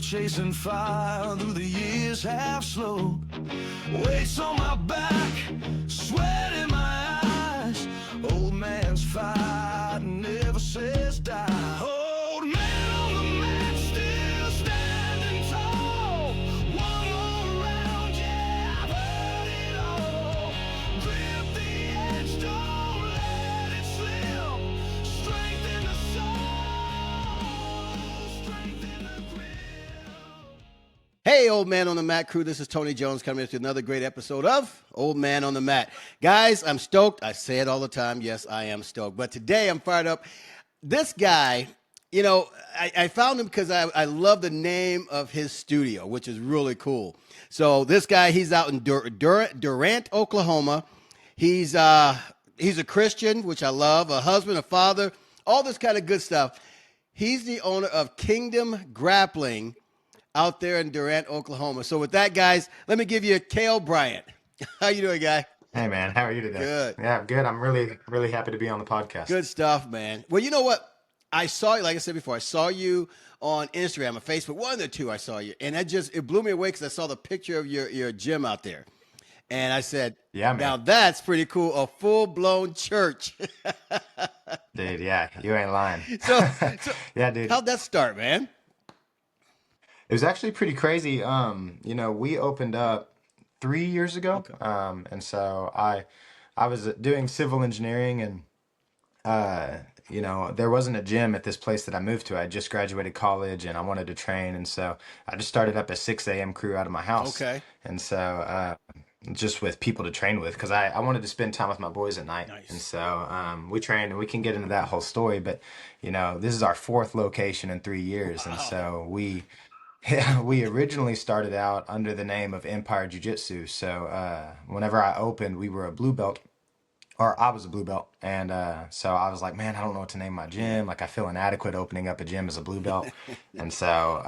still chasing fire through the years half slow. Weights on my back, sweat in my eyes. Old man's fight never says die. Old man on the mat, still standing tall. One more round, yeah, I've heard it all. Grip the edge, don't let it slip. Strength in the soul, strength in the grip. Hey, Old Man on the Mat crew, this is Tony Jones coming into another great episode of Old Man on the Mat. Guys, I'm stoked. I say it all the time. Yes, I am stoked. But today I'm fired up. This guy, you know, I found him because I love the name of his studio, which is really cool. So this guy, he's out in Durant, Oklahoma. He's a Christian, which I love, a husband, a father, all this kind of good stuff. He's the owner of Kingdom Grappling out there in Durant, Oklahoma. So with that, guys, let me give you Kayl Bryant. How you doing, guy? Hey man, how are you today? Good. Yeah, I'm good. I'm really happy to be on the podcast. Good stuff, man. Well, you know what? I saw you, like I said before, I saw you on Instagram or Facebook, one of the two I saw you. And it blew me away because I saw the picture of your gym out there. And I said, Yeah, man. now that's pretty cool. A full-blown church. Dude, yeah, you ain't lying. So Yeah, dude. how'd that start, man? It was actually pretty crazy. We opened up 3 years ago. Okay. And so I was doing civil engineering and there wasn't a gym at this place that I moved to. I just graduated college and I wanted to train, and so I just started up a 6 a.m. crew out of my house. Okay. And so just with people to train with, because I wanted to spend time with my boys at night. Nice. And so we trained, and we can get into that whole story, but this is our fourth location in 3 years. And so we originally started out under the name of Empire Jiu-Jitsu. So whenever I opened, we were a blue belt, or I was a blue belt. And so I was like, man, I don't know what to name my gym. Like, I feel inadequate opening up a gym as a blue belt. And so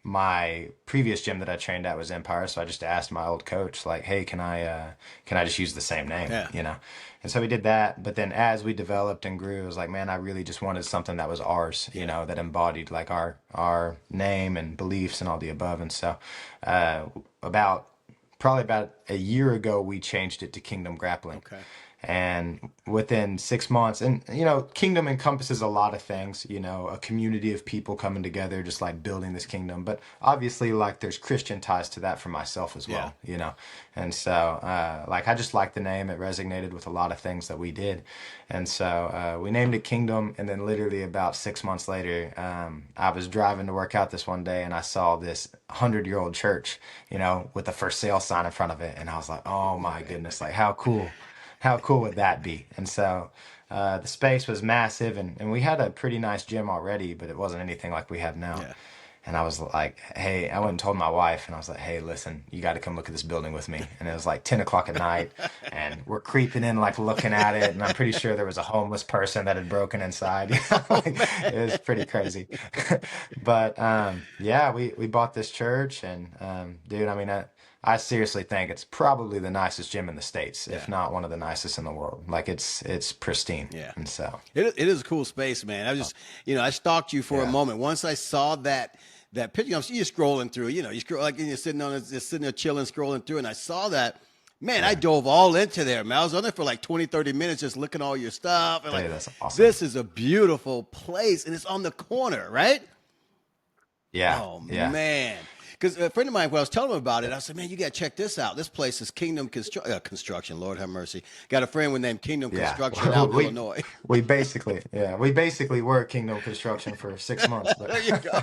my previous gym that I trained at was Empire. So I just asked my old coach, like, hey, can I just use the same name? Yeah. And so we did that. But then as we developed and grew, it was like, man, I really just wanted something that was ours, that embodied like our name and beliefs and all the above. And so probably about a year ago, we changed it to Kingdom Grappling. Okay. And within 6 months, and kingdom encompasses a lot of things, a community of people coming together, just like building this kingdom. But obviously, like, there's Christian ties to that for myself as well, And so, I just liked the name. It resonated with a lot of things that we did. And so we named it Kingdom. And then literally about 6 months later, I was driving to work out this one day, and I saw this 100-year-old church, with the for sale sign in front of it. And I was like, oh my goodness, like, how cool. How cool would that be? And so the space was massive, and we had a pretty nice gym already, but it wasn't anything like we have now. Yeah. And I was like, hey, I went and told my wife, and I was like, hey, listen, you got to come look at this building with me. And it was like 10 o'clock at night, and we're creeping in, like, looking at it. And I'm pretty sure there was a homeless person that had broken inside. It was pretty crazy. But we bought this church, and dude, I mean, I seriously think it's probably the nicest gym in the States, if not one of the nicest in the world. Like, it's pristine. Yeah. And so it is a cool space, man. I just, I stalked you for a Yeah. moment. Once I saw that picture, you're scrolling through, you scroll, like, you're sitting there chilling, scrolling through, and I saw that. Man, I dove all into there, man. I was on there for like 20, 30 minutes just looking at all your stuff. And Hey, like, that's awesome. this is a beautiful place, and it's on the corner, right? Yeah. Oh, Yeah. man. Because a friend of mine, when I was telling him about it, I said, man, you got to check this out. This place is Kingdom Construction. Lord have mercy. Got a friend with named Kingdom Yeah. Construction out in Illinois. We basically were Kingdom Construction for 6 months. But There you go.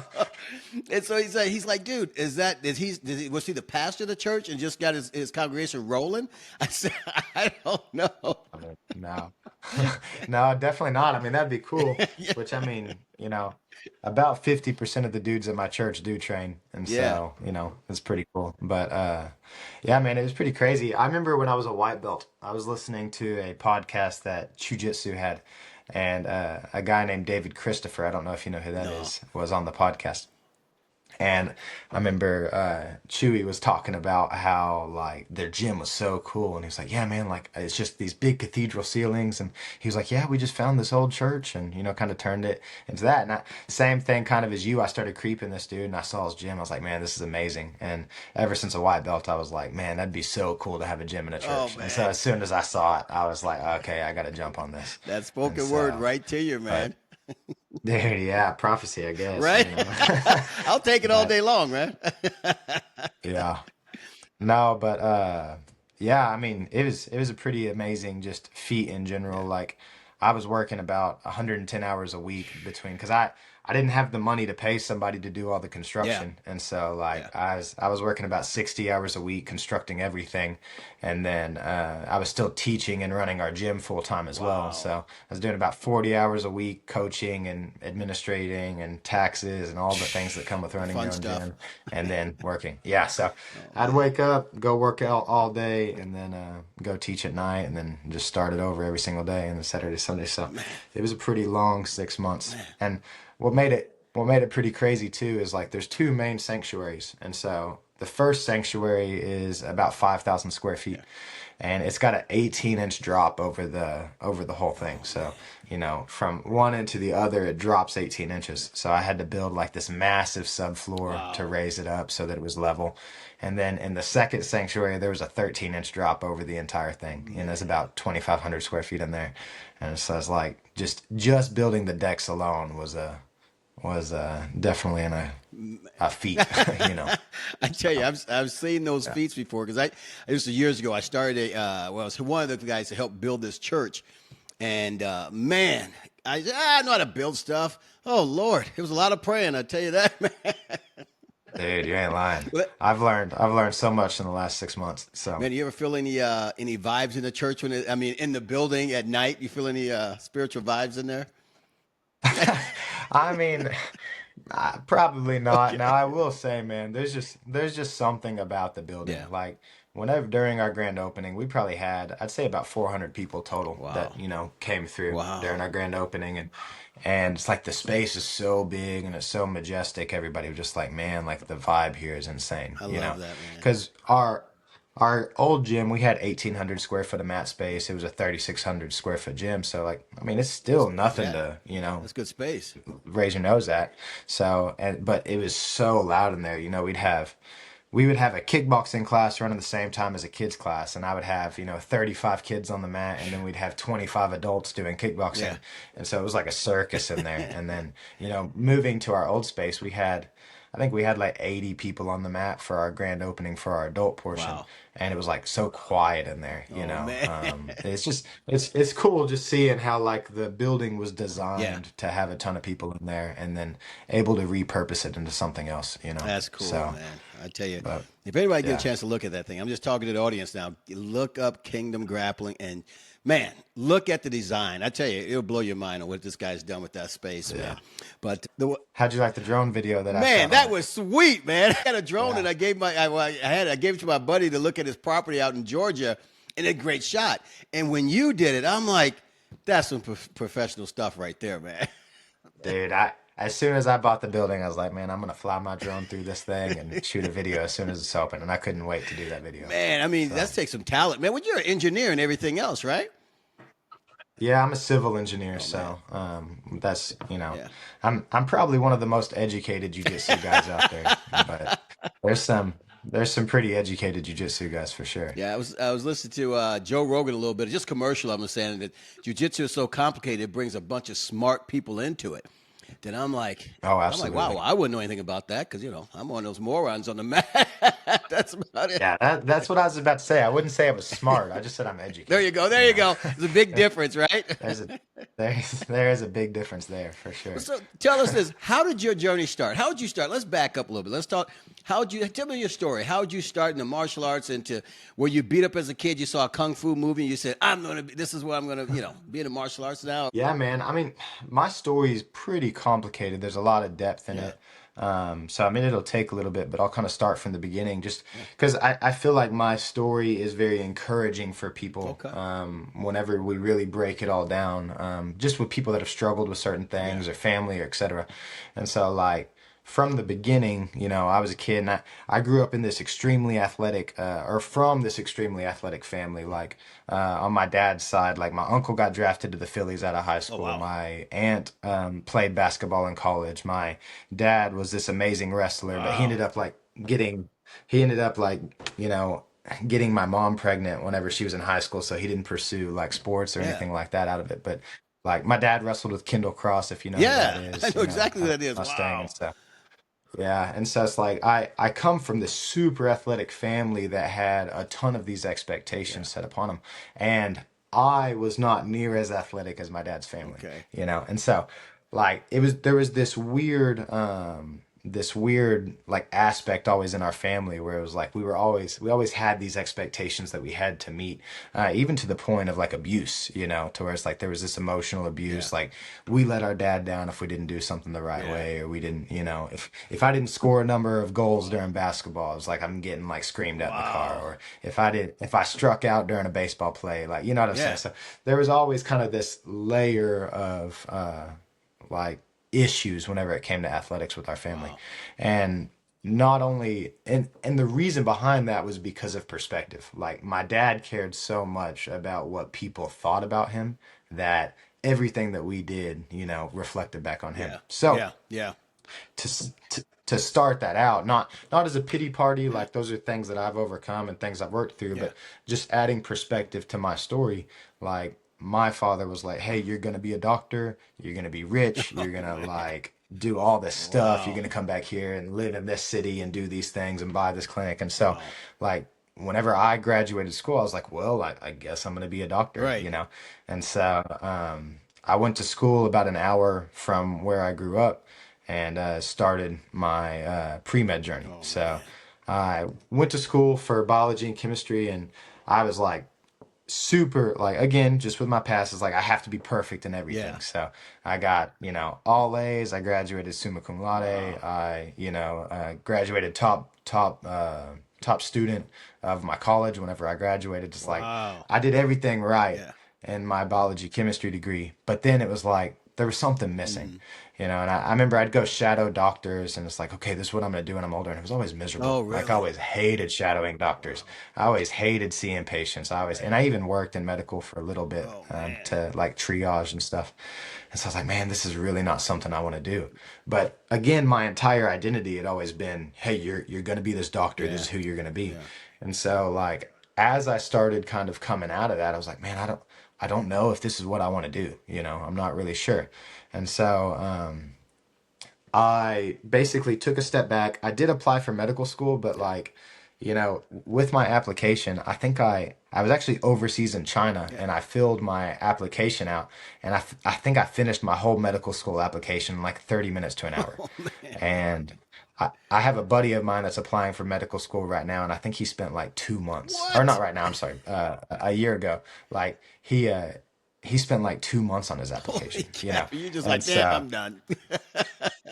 And so he's like, dude, was he the pastor of the church and just got his congregation rolling? I said, I don't know. No, no, definitely not. I mean, that'd be cool. Yeah. Which, I mean, about 50% of the dudes at my church do train. And so, it's pretty cool. But yeah, man, it was pretty crazy. I remember when I was a white belt, I was listening to a podcast that Jiu-Jitsu had, and a guy named David Christopher, I don't know if you know who that is, was on the podcast. And I remember Chewy was talking about how like their gym was so cool, and he was like, "Yeah, man, like it's just these big cathedral ceilings." And he was like, "Yeah, we just found this old church, and kind of turned it into that." And same thing, kind of as you, I started creeping this dude, and I saw his gym. I was like, "Man, this is amazing." And ever since a white belt, I was like, "Man, that'd be so cool to have a gym in a Oh church." And so man, as soon as I saw it, I was like, "Okay, I got to jump on this." that And spoken word so, right to you, but man. dude, yeah, prophecy, I guess, Right? I'll take it all but day long, man. yeah. No, but yeah, I mean, it was a pretty amazing just feat in general. Yeah, Like I was working about 110 hours a week between because I didn't have the money to pay somebody to do all the yeah, construction. And so yeah. like I was working about 60 hours a week constructing everything. And then I was still teaching and running our gym full time as well. And Wow. so I was doing about 40 hours a week coaching and administrating and taxes and all the things that come with The running fun your own stuff. gym and then working. Yeah, so Oh I'd man. wake up, go work out all day, and then go teach at night, and then just start it over every single day, and then Saturday, Sunday. So Man, it was a pretty long 6 months. man. And what made it pretty crazy too is like there's two main sanctuaries, and so the first sanctuary is about 5,000 square Yeah. feet, and it's got an 18-inch drop over the whole thing. Oh man. So from one end to the other, it drops 18 inches. So I had to build like this massive subfloor to Wow. raise it up so that it was level. And then in the second sanctuary, there was a 13-inch drop over the entire thing, and there's Man. about 2,500 square feet in there. And so it's like just building the decks alone was definitely a feat, you know. I tell you, So, I've seen those yeah. feats before because I used to years ago. I started well, I was one of the guys to help build this church, and man, I know how to build stuff. Oh Lord, it was a lot of praying. I tell you that, man. Dude, you ain't lying. But, I've learned so much in the last 6 months. So, man, you ever feel any vibes in the church I mean, in the building at night? You feel any spiritual vibes in there? I mean, probably not. Now, Okay. I will say, man, there's just something about the building. Yeah. Like whenever during our grand opening, we probably had, I'd say about 400 people total that, Wow. came through during Wow. our grand opening, and it's like the space is so big and it's so majestic. Everybody was just like, man, like the vibe here is insane, I love that, man. because our old gym, we had 1,800 square foot of mat space. It was a 3,600 square foot gym. So like, I mean, it's still nothing Yeah, to, that's good space. raise your nose at. So, but it was so loud in there. We would have a kickboxing class running the same time as a kids class, and I would have 35 kids on the mat, and then we'd have 25 adults doing Yeah. kickboxing, and so it was like a circus in there. And then moving to our old space, I think we had like 80 people on the mat for our grand opening for our adult portion, Wow. and it was like so quiet in there. Oh man. It's just it's cool just seeing how like the building was Yeah. designed to have a ton of people in there, and then able to repurpose it into something else. That's cool, So, man. I tell you, but if anybody get a yeah, chance to look at that thing, I'm just talking to the audience now. Look up Kingdom Grappling, and man, look at the design. I tell you, it'll blow your mind on what this guy's done with that space, man. yeah. But the How'd you like the drone video that I man, shot on that it? was sweet, man. I had a drone, and Yeah. I gave it to my buddy to look at his property out in Georgia, and a great shot. And when you did it, I'm like, that's some professional stuff right there, man. Dude, as soon as I bought the building, I was like, man, I'm gonna fly my drone through this thing and shoot a video as soon as it's open, and I couldn't wait to do that video. Man, I mean, that So, takes some talent, man. Well, you're an engineer and everything else, right? yeah, I'm a civil engineer, Oh man, so that's yeah. I'm probably one of the most educated jiu-jitsu guys out there, but there's some pretty educated jiu-jitsu guys for sure. Yeah, I was listening to Joe Rogan a little bit, just commercial. I'm saying that jujitsu is so complicated, it brings a bunch of smart people into it. Then Oh, wow, absolutely. I wouldn't know anything about that because I'm one of those morons on the mat. That's about it. Yeah, that's what I was about to say. I wouldn't say I was smart. I just said I'm There you educated. go. There you go. There's a big difference, right? There's a there is a big difference there for sure. So tell us this: how did your journey start? How did you start? Let's back up a little bit. Let's talk. How did you tell me your story? How did you start in the martial arts? Into were you beat up as a kid? You saw a kung fu movie, and you said, "I'm gonna. This is what I'm gonna. Be in the martial arts now." Yeah, man. I mean, my story is pretty complicated. There's a lot of depth in Yeah. it. So I mean, it'll take a little bit, but I'll kind of start from the beginning, just Yeah. because I feel like my story is very encouraging for people. Okay. Whenever we really break it all down, just with people that have struggled with certain Yeah. things or family or etc. And so like from the beginning, I was a kid and I grew up in this extremely athletic, or from this extremely athletic family. Like, on my dad's side, like my uncle got drafted to the Phillies out of high Oh school. wow. My aunt, played basketball in college. My dad was this amazing wrestler, but Wow. getting, he ended up like, you know, getting my mom pregnant whenever she was in high school. So he didn't pursue like sports or Yeah. anything like that out of it. But like my dad wrestled with Kendall Cross, if you know who that Yeah. I is, know exactly who out of that is. Mustang and Wow. stuff. Yeah, and so it's like I come from this super athletic family that had a ton of these Yeah. expectations set upon them, and I was not near as athletic as my dad's family, Okay. and so like there was this weird like aspect always in our family where it was like we always had these expectations that we had to meet, even to the point of like abuse, to where it's like there was this emotional Yeah. abuse, like we let our dad down if we didn't do something the right Yeah. way, or we didn't, if I didn't score a number of goals during basketball, it was like I'm getting like screamed at in the car, Wow. or if I struck out during a baseball play, like you know what I'm saying. Yeah. So there was always kind of this layer of like issues whenever it came to athletics with our family. Wow. And not only and the reason behind that was because of perspective. Like my dad cared so much about what people thought about him that everything that we did, reflected back on him. Yeah. So Yeah. Yeah. to start that out, not as a pity party, like those are things that I've overcome and things I've worked through, Yeah. but just adding perspective to my story. Like my father was like, hey, you're gonna be a doctor, you're gonna be rich, you're Oh gonna man. like do all this stuff, you're Wow. gonna come back here and live in this city and do these things and buy this clinic. And so Wow. like whenever I graduated school, I was like, well, I guess I'm gonna be a doctor, Right. and so I went to school about an hour from where I grew up and started my pre-med journey. Oh So man. I went to school for biology and chemistry, and I was like super, like, again, just with my past, it's like I have to be perfect in Yeah. everything. So I got, all A's. I graduated summa cum laude. Wow. I, graduated top student of my college whenever I graduated. Just like Wow. I did everything right Yeah. in my biology chemistry degree, but then it was like there was something missing, Mhm. and I remember I'd go shadow doctors and it's like, okay, this is what I'm gonna do when I'm older. And it was always Oh miserable. Like I really? always hated shadowing doctors. Wow. I always hated seeing patients. And Right. I even worked in medical for a little bit, Oh man. to like triage and stuff. And so I was like, man, this is really not something I want to do. But again, my entire identity had always been, hey, you're gonna be this doctor. This is Yeah. who you're gonna be. Yeah. And so like as I started kind of coming out of that, I was like, man, I don't know if this is what I want to do. I'm not really sure. And so I basically took a step back. I did apply for medical school, but Yeah. like, with my application, I think I was actually overseas in China Yeah. and I filled my application out, and I think I finished my whole medical school application in like 30 minutes to an hour. Oh man. And I have a buddy of mine that's applying for medical school right now, and I think he spent like 2 months, or not What? right now, I'm sorry, a year ago. Like he spent like 2 months on his Holy application. cow. You're just And like, man, so I'm done.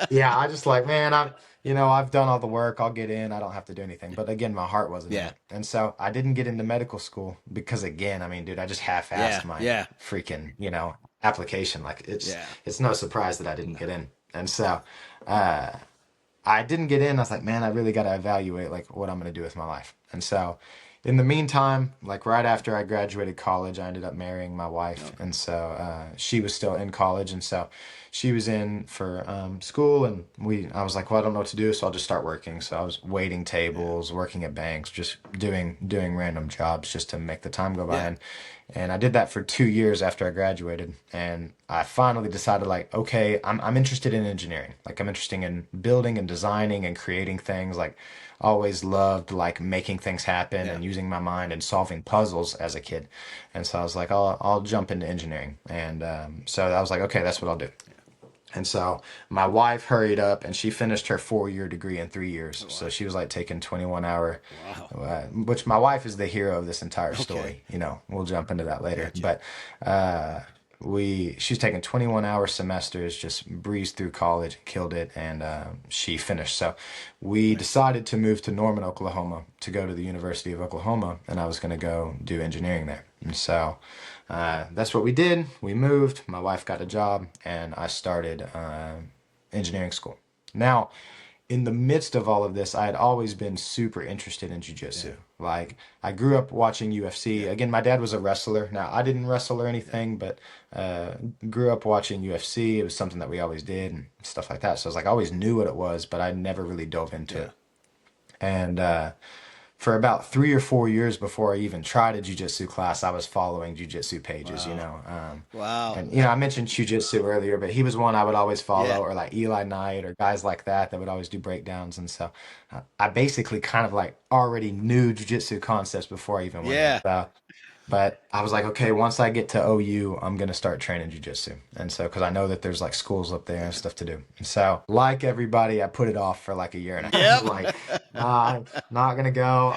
yeah, I just like, man, I've done all the work. I'll get in. I don't have to do anything. But again, my heart wasn't in Yeah. it. And so I didn't get into medical school because again, I mean, dude, I just Yeah. half-assed my Yeah. freaking, application. Like Yeah. it's no surprise that I didn't get in. And so, uh, I didn't get in. I was like, man, I really got to evaluate like what I'm going to do with my life. And so, in the meantime, like right after I graduated college, I ended up marrying my wife, Okay. and so she was still in college, and so she was in for school, and I was like, well, I don't know what to do, so I'll just start working. So I was waiting Yeah. tables, working at banks, just doing random jobs just to make the time go by, Yeah. and I did that for 2 years after I graduated, and I finally decided like, okay, I'm interested in engineering. Like I'm interested in building and designing and creating things. Like always loved like making things happen Yeah. and using my mind and solving puzzles as a kid. And so I was like, I'll jump into engineering. And so I was like, okay, that's what I'll do. And so my wife hurried up and she finished her 4-year degree in 3 years. Oh, So wow. she was like taking 21-hour, Wow. which my wife is the hero of this entire Okay. story. We'll jump into that later. Gotcha. But uh, she's taking 21-hour semesters, just breezed through college, killed it, and she finished. So we Nice. decided to move to Norman, Oklahoma, to go to the University of Oklahoma, and I was going to go do engineering there. And so that's what we did. We moved. My wife got a job, and I started engineering school. Now, in the midst of all of this, I had always been super interested in Yeah. jujitsu. Like I grew up watching UFC. Yeah. Again, my dad was a wrestler. Now I didn't wrestle or Yeah. anything, but uh, grew up watching UFC. It was something that we always did and stuff like that. So I was like, I always knew what it was, but I never really dove into Yeah. it. And for about 3 or 4 years before I even tried a jujitsu class, I was following jujitsu pages, you Wow. know. Wow. And I mentioned jujitsu earlier, but he was one I would always Yeah. follow, or like Eli Knight or guys like that that would always do breakdowns. And so I basically kind of like already knew jujitsu concepts before I even went in. Yeah. So but I was like, okay, once I get to OU, I'm gonna start training jujitsu. And so, because I know that there's like schools up there and stuff to do. And so, like everybody, I put it off for like a year and a half. Yep. Like, nah, I'm not gonna go.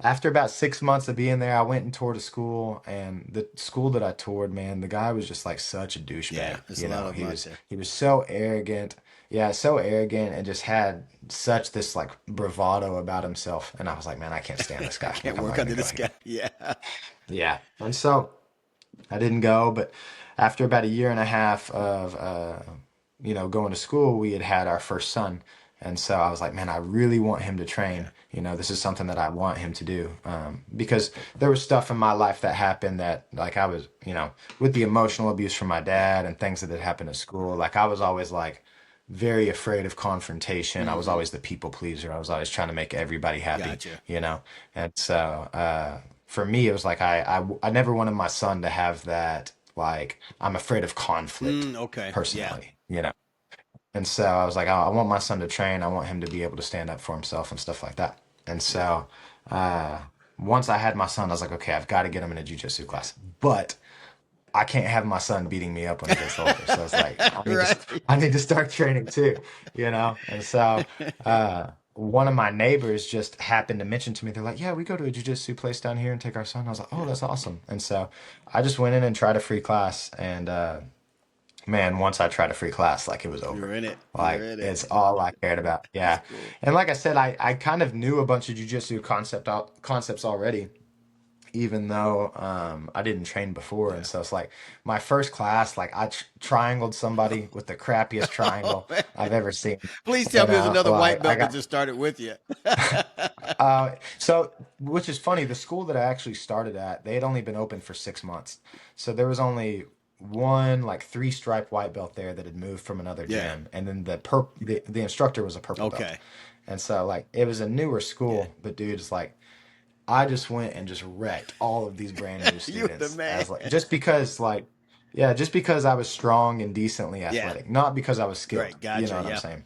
After about 6 months of being there, I went and toured a school, and the school that I toured, man, the guy was just like such a Yeah. douchebag. There's a lot of He them out was there. he was so arrogant. Yeah, so arrogant and just had such this like bravado about himself. And I was like, man, I can't stand this I guy. Like, can't I'm work not gonna under go this anymore. guy. Yeah. Yeah. And so I didn't go, but after about a year and a half of going to school, we had had our first son. And so I was like, man, I really want him to Yeah. train. This is something that I want him to do. Because there was stuff in my life that happened that like I was, with the emotional abuse from my dad and things that had happened at school, like I was always like very afraid of confrontation. I was Hmm. always the people pleaser. I was always trying to make everybody happy, Gotcha. you know? And so, for me, it was like I never wanted my son to have that. Like I'm afraid of conflict Okay. Yeah. personally, And so I was like, oh, I want my son to train. I want him to be able to stand up for himself and stuff like that. And Yeah. so uh, once I had my son, I was like, okay, I've got to get him in a jujitsu class, but I can't have my son beating me up when he gets older. So it's like Right. I need to start training too. And so one of my neighbors just happened to mention to me, they're like, yeah, we go to a jujitsu place down here and take our son. I was like, oh, that's awesome. And so I just went in and tried a free class, and man, once I tried a free class, like it was You're over. in it. You're Like in it. it's all I cared about. That's Yeah. cool. And like I said, I kind of knew a bunch of jujitsu concepts already, even though I didn't train before. And Yeah. so it's like my first class, like I triangled somebody with the crappiest Oh, triangle man. I've ever seen. Please tell me there's another white Like I belt that got just started with you. so which is funny, the school that I actually started at, they had only been open for 6 months. So there was only one like three stripe white belt there that had moved from another Yeah. gym, and then the instructor was a purple belt. Okay. And so like it was a newer Yeah. school, but dude, it's like I just went and just wrecked all of these brand new You the students man. as like just because I was strong and decently Yeah. athletic, not because I was skilled. Right. You know Gotcha. what I'm Yeah. saying?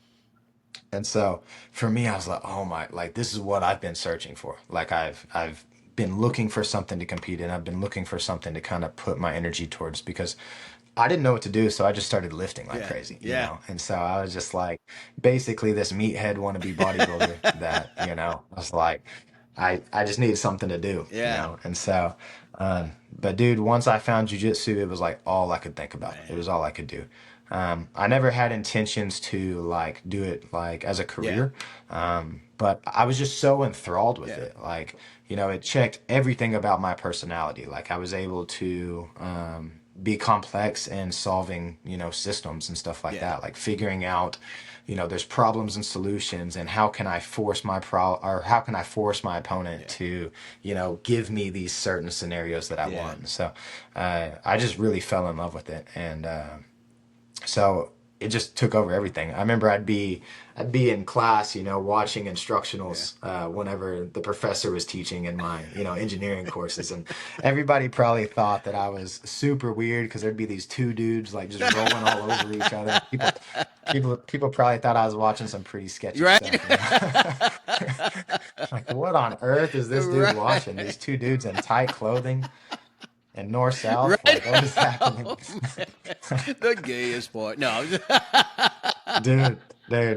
And so for me, I was like, oh my, like this is what I've been searching for. Like I've been looking for something to compete in. I've been looking for something to kind of put my energy towards because I didn't know what to do, so I just started lifting like Yeah. crazy, Yeah. And so I was just like basically this meathead wannabe bodybuilder that, I was like, I just needed something to do, Yeah. And so but dude, once I found jujitsu, it was like all I could think about. It Man. was all I could do. I never had intentions to like do it like as a Yeah. career, but I was just so enthralled with Yeah. it. Like, it checked everything about my personality. Like I was able to be complex in solving, systems and stuff like Yeah. that. Like figuring out, there's problems and solutions, and how can I force how can I force my opponent Yeah. to, give me these certain scenarios that I Yeah. want. So I just really fell in love with it, and so it just took over everything. I remember I'd be in class, watching Yeah. instructionals whenever the professor was teaching in my, engineering courses, and everybody probably thought that I was super weird because there'd be these two dudes like just rolling all over each other. People probably thought I was watching some pretty sketchy Right. stuff. Like, what on earth is this dude Right. watching? These two dudes in tight clothing and north south, Right. like what is happening? Oh, man. The gayest part. No. I'm just- Dude,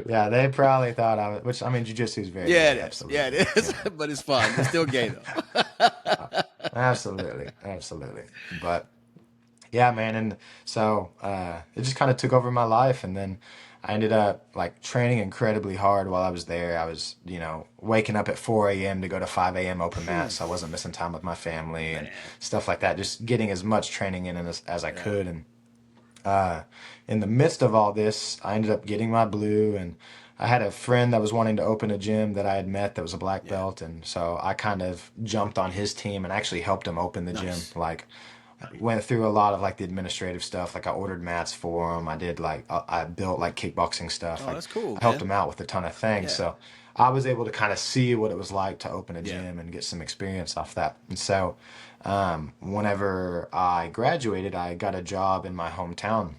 yeah, they probably thought I was, which I mean, jujitsu is very Yeah, it gay, is. Yeah, it absolutely, is. But it's fun. It's still gay though. absolutely. But yeah, man, and so it just kind of took over my life, and then I ended up like training incredibly hard while I was there. I was, waking up at 4 a.m. to go to 5 a.m. open mat, so I wasn't missing time with my family and Man. stuff like that. Just getting as much training in as I Yeah. could, and in the midst of all this, I ended up getting my blue, and I had a friend that was wanting to open a gym that I had met that was a black Yeah. belt, and so I kind of jumped on his team and actually helped him open the gym. Nice. Like, went through a lot of like the administrative stuff. Like, I ordered mats for him. I did like I built like kickboxing stuff. Oh, Like, that's cool, I helped man. him out with a ton of things. Yeah. So I was able to kind of see what it was like to open a Yeah. gym and get some experience off that. And so, whenever I graduated, I got a job in my hometown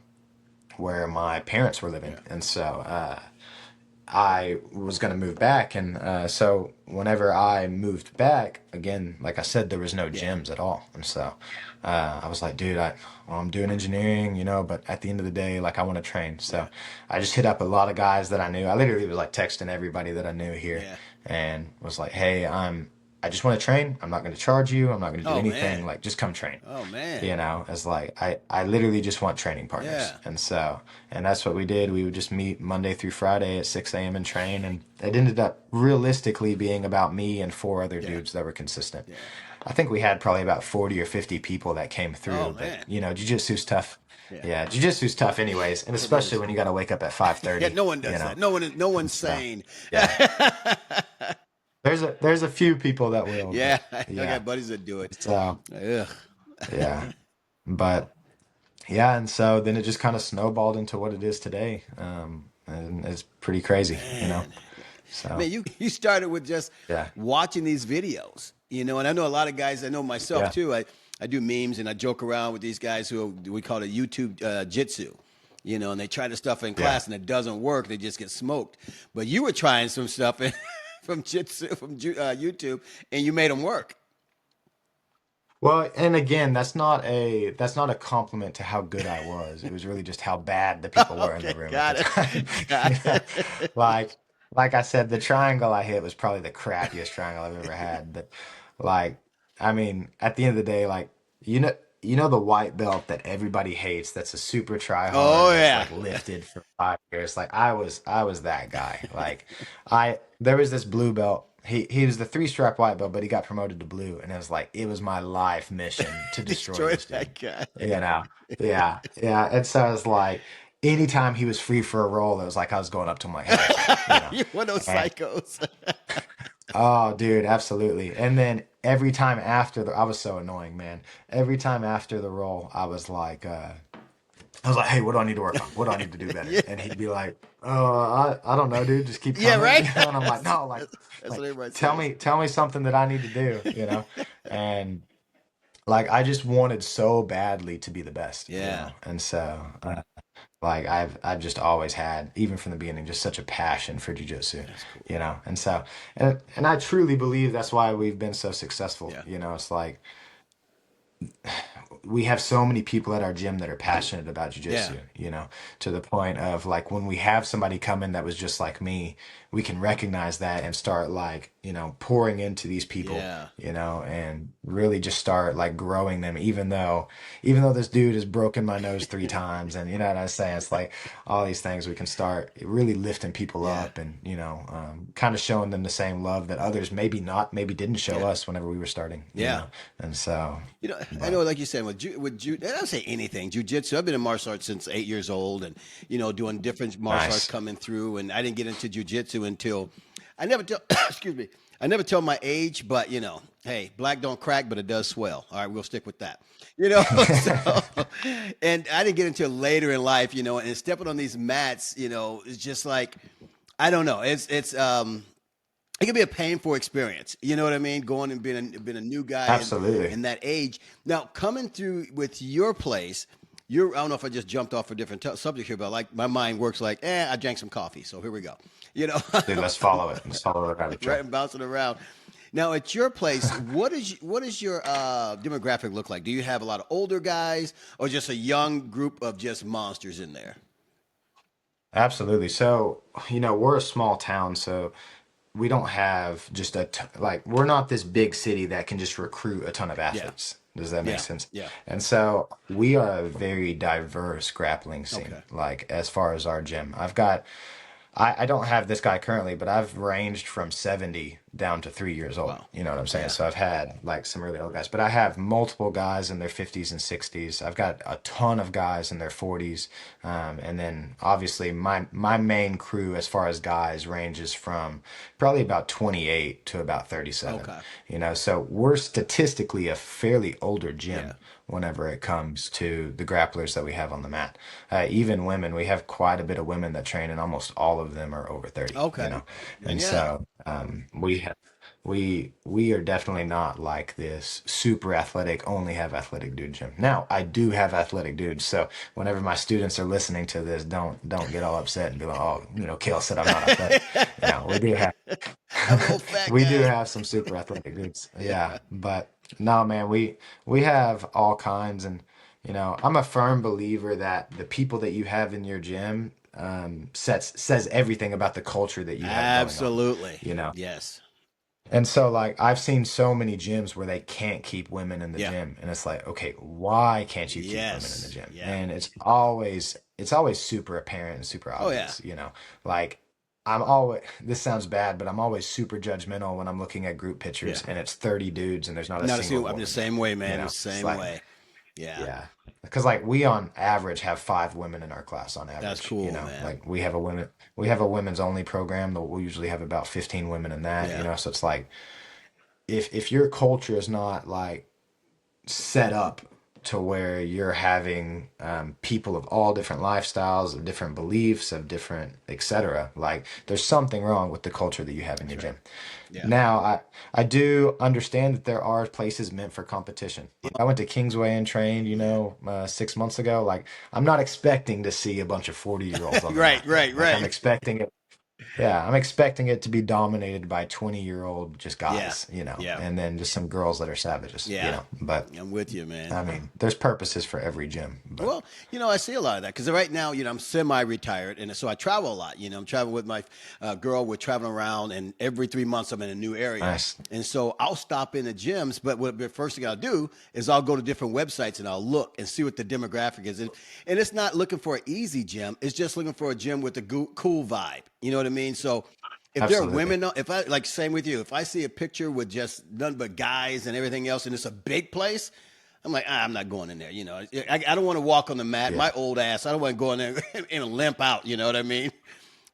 where my parents were living, Yeah. and so I was going to move back. And so whenever I moved back, again, like I said, there was no Yeah. gyms at all. And so I was like, dude, well, I'm doing engineering, but at the end of the day, like I want to train. Yeah. So I just hit up a lot of guys that I knew. I literally was like texting everybody that I knew here Yeah. and was like, hey, I just want to train. I'm not going to charge you. I'm not going to do Oh anything. man. Like, just come train. Oh man. As like I literally just want training partners. Yeah. And so, and that's what we did. We would just meet Monday through Friday at 6 a.m. and train. And it ended up realistically being about me and four other Yeah. dudes that were consistent. Yeah. I think we had probably about 40 or 50 people that came Oh through, but man. jiu-jitsu's tough. Yeah. Yeah, jiu-jitsu's tough anyways, and It is. especially when you got to wake up at Yeah. 5:30, No one does that. No one's So, sane. yeah. There's a few people that will, Yeah. but I yeah. got buddies that do it. So, Ugh. yeah. But yeah, and so then it just kind of snowballed into what it is today. And it's pretty crazy, Man. So Man, you started with just yeah, watching these videos, and I know a lot of guys. I know myself yeah, too. I do memes and I joke around with these guys who we call it YouTube jitsu, and they try the stuff in yeah. class and it doesn't work. They just get smoked. But you were trying some stuff from jitsu from YouTube, and you made them work. Well, and again, that's not a compliment to how good I was. It was really just how bad the people were in Okay, the room at the got it, time. You got know, it. like like I said, the triangle I hit was probably the crappiest triangle I've ever had. But like, I mean, at the end of the day, like you know the white belt that everybody hates, that's a super try Oh hard, that's yeah, like lifted for 5 years. Like I was that guy. Like there was this blue belt. He was the three-stripe white belt, but he got promoted to blue, and it was my life mission to destroy destroy this dude. that guy. You know, yeah, yeah. And so it's like anytime he was free for a roll, it was like I was going up to him like, hey, You one of those and psychos. oh, dude, absolutely. And then every time after I was so annoying, man. Every time after the roll, I was like, hey, what do I need to work on? What do I need to do better? Yeah, And he'd be like, oh, I don't know, dude. Just keep yeah, coming. right. And I'm like, no, like, That's like what everybody tell says. me, tell me something that I need to do. And like, I just wanted so badly to be the best. Yeah, And so, like, I've just always had, even from the beginning, just such a passion for jujitsu, that's cool. And so, and I truly believe that's why we've been so successful. Yeah, It's like we have so many people at our gym that are passionate about yeah, jujitsu, to the point of like when we have somebody come in that was just like me, we can recognize that and start like, pouring into these people, yeah, and really just start like growing them, even though this dude has broken my nose 3 times, and you know what I'm saying? It's like all these things we can start really lifting people yeah, up and, kind of showing them the same love that others maybe didn't show yeah, us whenever we were starting, yeah. and so, I know, but like you said, I don't say anything. Jujitsu. I've been in martial arts since 8 years old, and doing different martial arts nice. coming through. And I didn't get into jujitsu until I never tell. Excuse me. I never tell my age, but hey, black don't crack, but it does swell. All right, we'll stick with that. So, and I didn't get into it later in life, and stepping on these mats, it's just like I don't know. It can be a painful experience. You know what I mean? Going and being a new guy Absolutely. in that age. Now coming through with your place, I don't know if I just jumped off a different subject here, but like my mind works like, I drank some coffee, so here we go. You know, Dude, let's follow it. Let's follow the rabbit right, trail. and bouncing around. Now at your place, what is your demographic look like? Do you have a lot of older guys, or just a young group of just monsters in there? Absolutely. So, we're a small town, so we don't have just like, we're not this big city that can just recruit a ton of Yeah, athletes. Does that make yeah, sense? yeah. And so we are a very diverse grappling scene, Okay. like as far as our gym. I don't have this guy currently, but I've ranged from 70 down to 3 years old. Wow. You know what I'm saying? Yeah. So I've had like some really old guys, but I have multiple guys in their 50s and 60s. I've got a ton of guys in their 40s. And then obviously my main crew as far as guys ranges from probably about 28 to about 37. Okay. You know, so we're statistically a fairly older Yeah. gym whenever it comes to the grapplers that we have on the mat. Even women, we have quite a bit of women that train, and almost all of them are over 30, you Okay. know. And Yeah. so we are definitely not like this super athletic, only have athletic dude gym. Now, I do have athletic dudes, so whenever my students are listening to this, don't get all upset and be like, oh, you know, Kayl said I'm not athletic. You know, we do have I'm an old fat we do guy. have some super athletic dudes. Yeah, but no, man, we have all kinds, and you know, I'm a firm believer that the people that you have in your gym says everything about the culture that you have going on. Absolutely. You know, Yes. and so like I've seen so many gyms where they can't keep women in the Yeah. gym, and it's like, okay, why can't you keep women in the Yes. gym? Yeah. And it's always super apparent and super Oh yeah. obvious, you know. Like I'm always this sounds bad, but I'm always super judgmental when I'm looking at group Yeah. pictures and it's 30 dudes and there's not a Not a single single. I'm the woman there. same way, You man. The know, it's same like way. Yeah. yeah. Because like we on average have 5 women in our class on That's average, you cool, know. man. Like we have a women's only program that we'll usually have about 15 women in that, you Yeah. know. So it's like if your culture is not like set up to where you're having people of all different lifestyles, of different beliefs, of different etc. Like there's something wrong with the culture that you have in That's your right. gym. Yeah. Now, I do understand that there are places meant for competition. Like I went to Kingsway and trained, you Yeah. know, 6 months ago. Like I'm not expecting to see a bunch of 40-year-olds on the Right. mat there. Right. Like I'm Right. expecting it yeah, I'm expecting it to be dominated by 20-year-old just Yeah. guys, you know, Yeah. and then just some girls that are savages, you Yeah. know. But I'm with you, man. I mean, there's purposes for every gym, but Well, I see a lot of that because right now, I'm semi-retired, and so I travel a lot. I'm traveling with my girl. We're traveling around, and every 3 months I'm in a new area, nice. and so I'll stop in the gyms. But what the first thing I'll do is I'll go to different websites and I'll look and see what the demographic is, and it's not looking for an easy gym. It's just looking for a gym with a cool vibe. You know what I mean? So. If there are Absolutely. women, if I like, same with you. If I see a picture with just none but guys and everything else, and it's a big place, I'm like, I'm not going in there. I don't want to walk on the mat. Yeah. My old ass, I don't want to go in there and limp out. You know what I mean?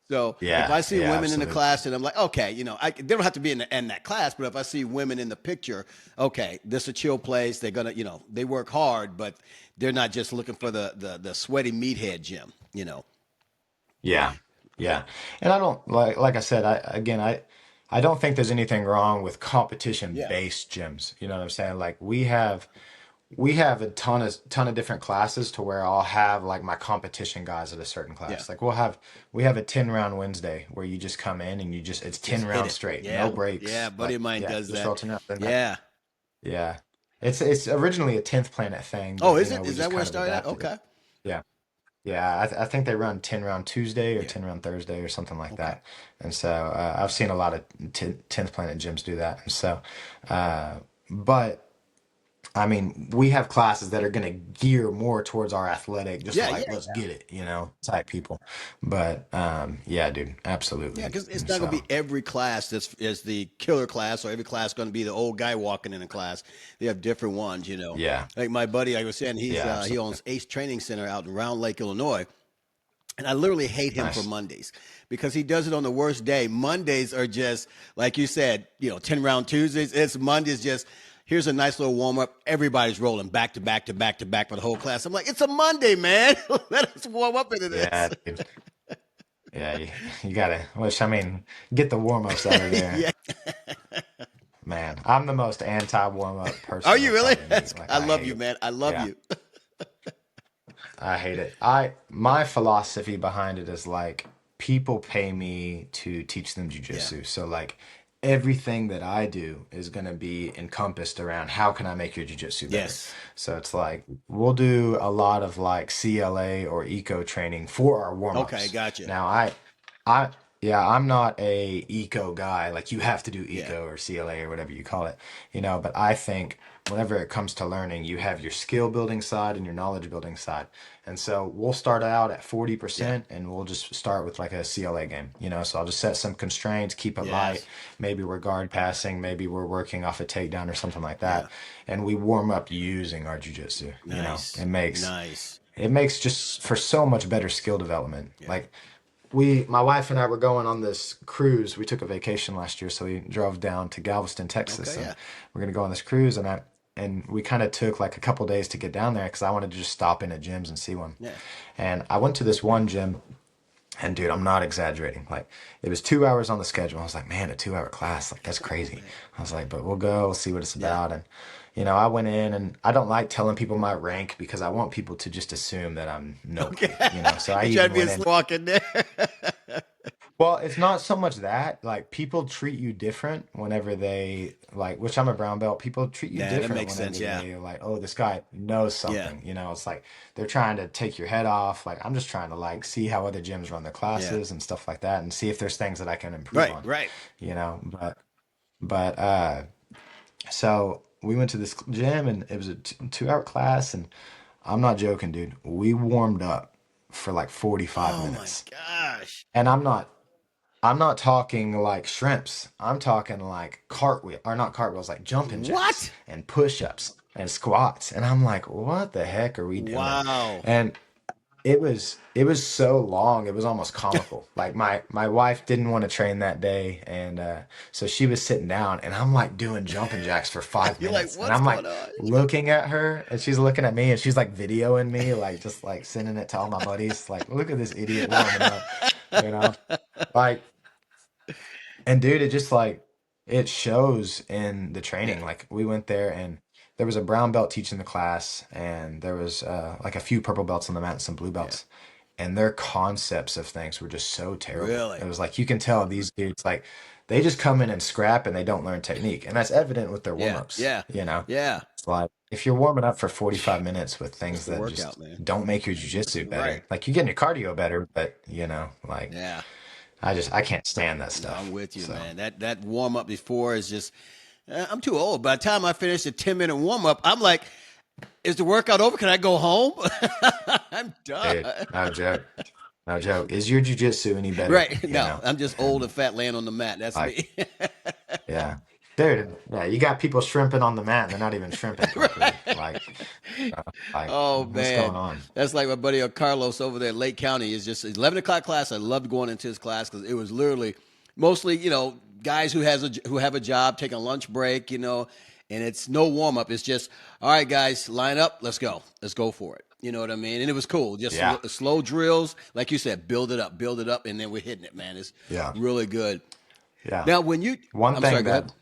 So if Yeah. I see Yeah, women in the absolutely. class, and I'm like, okay, they don't have to be in that class, but if I see women in the picture, okay, this is a chill place. They're gonna, they work hard, but they're not just looking for the sweaty meathead gym. Yeah. Yeah. And I don't like I said, I don't think there's anything wrong with competition Yeah. based gyms. You know what I'm saying? Like we have a ton of different classes to where I'll have like my competition guys at a certain Yeah. class. Like we have a 10 round Wednesday where you just come in and it's 10 Just hit rounds it. straight, no Yeah. breaks. Yeah. A buddy Like of mine yeah, does just that. roll 10 rounds. Yeah. Yeah. It's originally a 10th planet thing, Oh, but is you know, it? we Is just that where it kind of started at? adapted it. Okay. Yeah. Yeah, I think they run 10 round Tuesday or Yeah. 10 round Thursday or something like Okay. that. And so I've seen a lot of 10th planet gyms do that. And so, but I mean, we have classes that are going to gear more towards our athletic, just Yeah. Yeah. like let's get it, you know, type people. But yeah, dude, Yeah, absolutely. because it's And not going to so, be every class that's is the killer class, or every class going to be the old guy walking in a class. They have different ones. yeah, Like my buddy, I was saying, yeah, he absolutely. owns Ace Training Center out in Round Lake, Illinois, and I literally hate him for Nice. Mondays because he does it on the worst day. Mondays are just like you said, 10 round Tuesdays. It's Mondays just. Here's a nice little warm up. Everybody's rolling back to back to back to back for the whole class. I'm like, it's a Monday, man. Let us warm up into this. Yeah, dude. Yeah, you gotta, which I mean, get the warm ups out of there. Yeah. Man, I'm the most anti warm up Are person you you'll really? probably meet. Like I I love hate you, it. man. I love Yeah. you. I hate it. My philosophy behind it is like people pay me to teach them Yeah. jujitsu. So like everything that I do is gonna be encompassed around how can I make your jujitsu better. Yes. So it's like we'll do a lot of like CLA or eco training for our Okay, warm-ups. gotcha. Now I yeah, I'm not a eco guy. Like you have to do Yeah. eco or CLA or whatever you call it, you know, but I think whenever it comes to learning, you have your skill building side and your knowledge building side. And so we'll start out at Yeah. 40% and we'll just start with like a CLA game, you know. So I'll just set some constraints, keep it light. Yes. Maybe we're guard passing, maybe we're working off a takedown or something like Yeah. that. And we warm up using our jujitsu, you know. Nice. It makes Nice. it makes just for so much better skill development. Yeah. Like my wife and I were going on this cruise. We took a vacation last year, so we drove down to Galveston, Texas, Okay. and Yeah. we're gonna go on this cruise. And we kind of took like a couple days to get down there because I wanted to just stop in at gyms and see one. Yeah. And I went to this one gym, and dude, I'm not exaggerating. Like it was 2 hours on the schedule. I was like, man, a 2 hour class, like that's crazy. I was like, but we'll go, we'll see what it's Yeah. about. And I went in, and I don't like telling people my rank because I want people to just assume that I'm nobody. So I You trying to even be a went in. walk in there. Well, it's not so much that, like, people treat you different whenever they like, which I'm a brown belt. People treat you Yeah, that different makes whenever sense. Yeah. they are like, oh, this guy knows Yeah. something. It's like they're trying to take your head off. Like, I'm just trying to like see how other gyms run their Yeah. classes and stuff like that, and see if there's things that I can improve Right. on. Right. But so we went to this gym, and it was a 2 hour class, and I'm not joking, dude. We warmed up for like 45 Oh my minutes, gosh. and I'm not talking like shrimps. I'm talking like cartwheel or not cartwheels, like jumping jacks What? and push-ups and squats. And I'm like, what the heck are we doing? Wow. And it was so long, it was almost comical. Like my wife didn't want to train that day, and so she was sitting down, and I'm like doing jumping jacks for five You're like, minutes, and what's I'm like going on? looking at her, and she's looking at me, and she's like videoing me, like just like sending it to all my buddies, like look at this idiot warming up, you know, like. And dude, it just like it shows in the Yeah. training. Like we went there, and there was a brown belt teaching the class, and there was like a few purple belts on the mat and some blue Yeah. belts. And their concepts of things were just so terrible. Really? It was like you can tell these dudes like they just come in and scrap, and they don't learn technique. And that's evident with their Yeah. warm-ups, Yeah. Yeah. It's like if you're warming up for 45 minutes with It's things the that workout, just man. don't make your jujitsu better. Right. Like you're getting your cardio better, but like Yeah. I can't stand that No, I'm stuff. with you, So man. That warm up before is just. I'm too old. By the time I finish a 10-minute warm up, I'm like, is the workout over? Can I go home? I'm done. dude, no joke. No joke. Is your jujitsu any better? Right. No, I'm just old And and fat laying on the mat. That's like, me. yeah. Dude, yeah, you got people shrimping on the mat and they're not even shrimping properly. Uh, like Oh what's going man, on? that's like my buddy Carlos over there in Lake County. Is just 11 o'clock class. I loved going into his class because it was literally mostly guys who have a job, taking a lunch break, and it's no warm up. It's just all right, guys, line up, let's go for it. You know what I mean? And it was cool. Just Yeah. slow drills, like you said, build it up, and then we're hitting it, man. It's Yeah. really good. Yeah. Now, when you, One I'm sorry, thing go that ahead.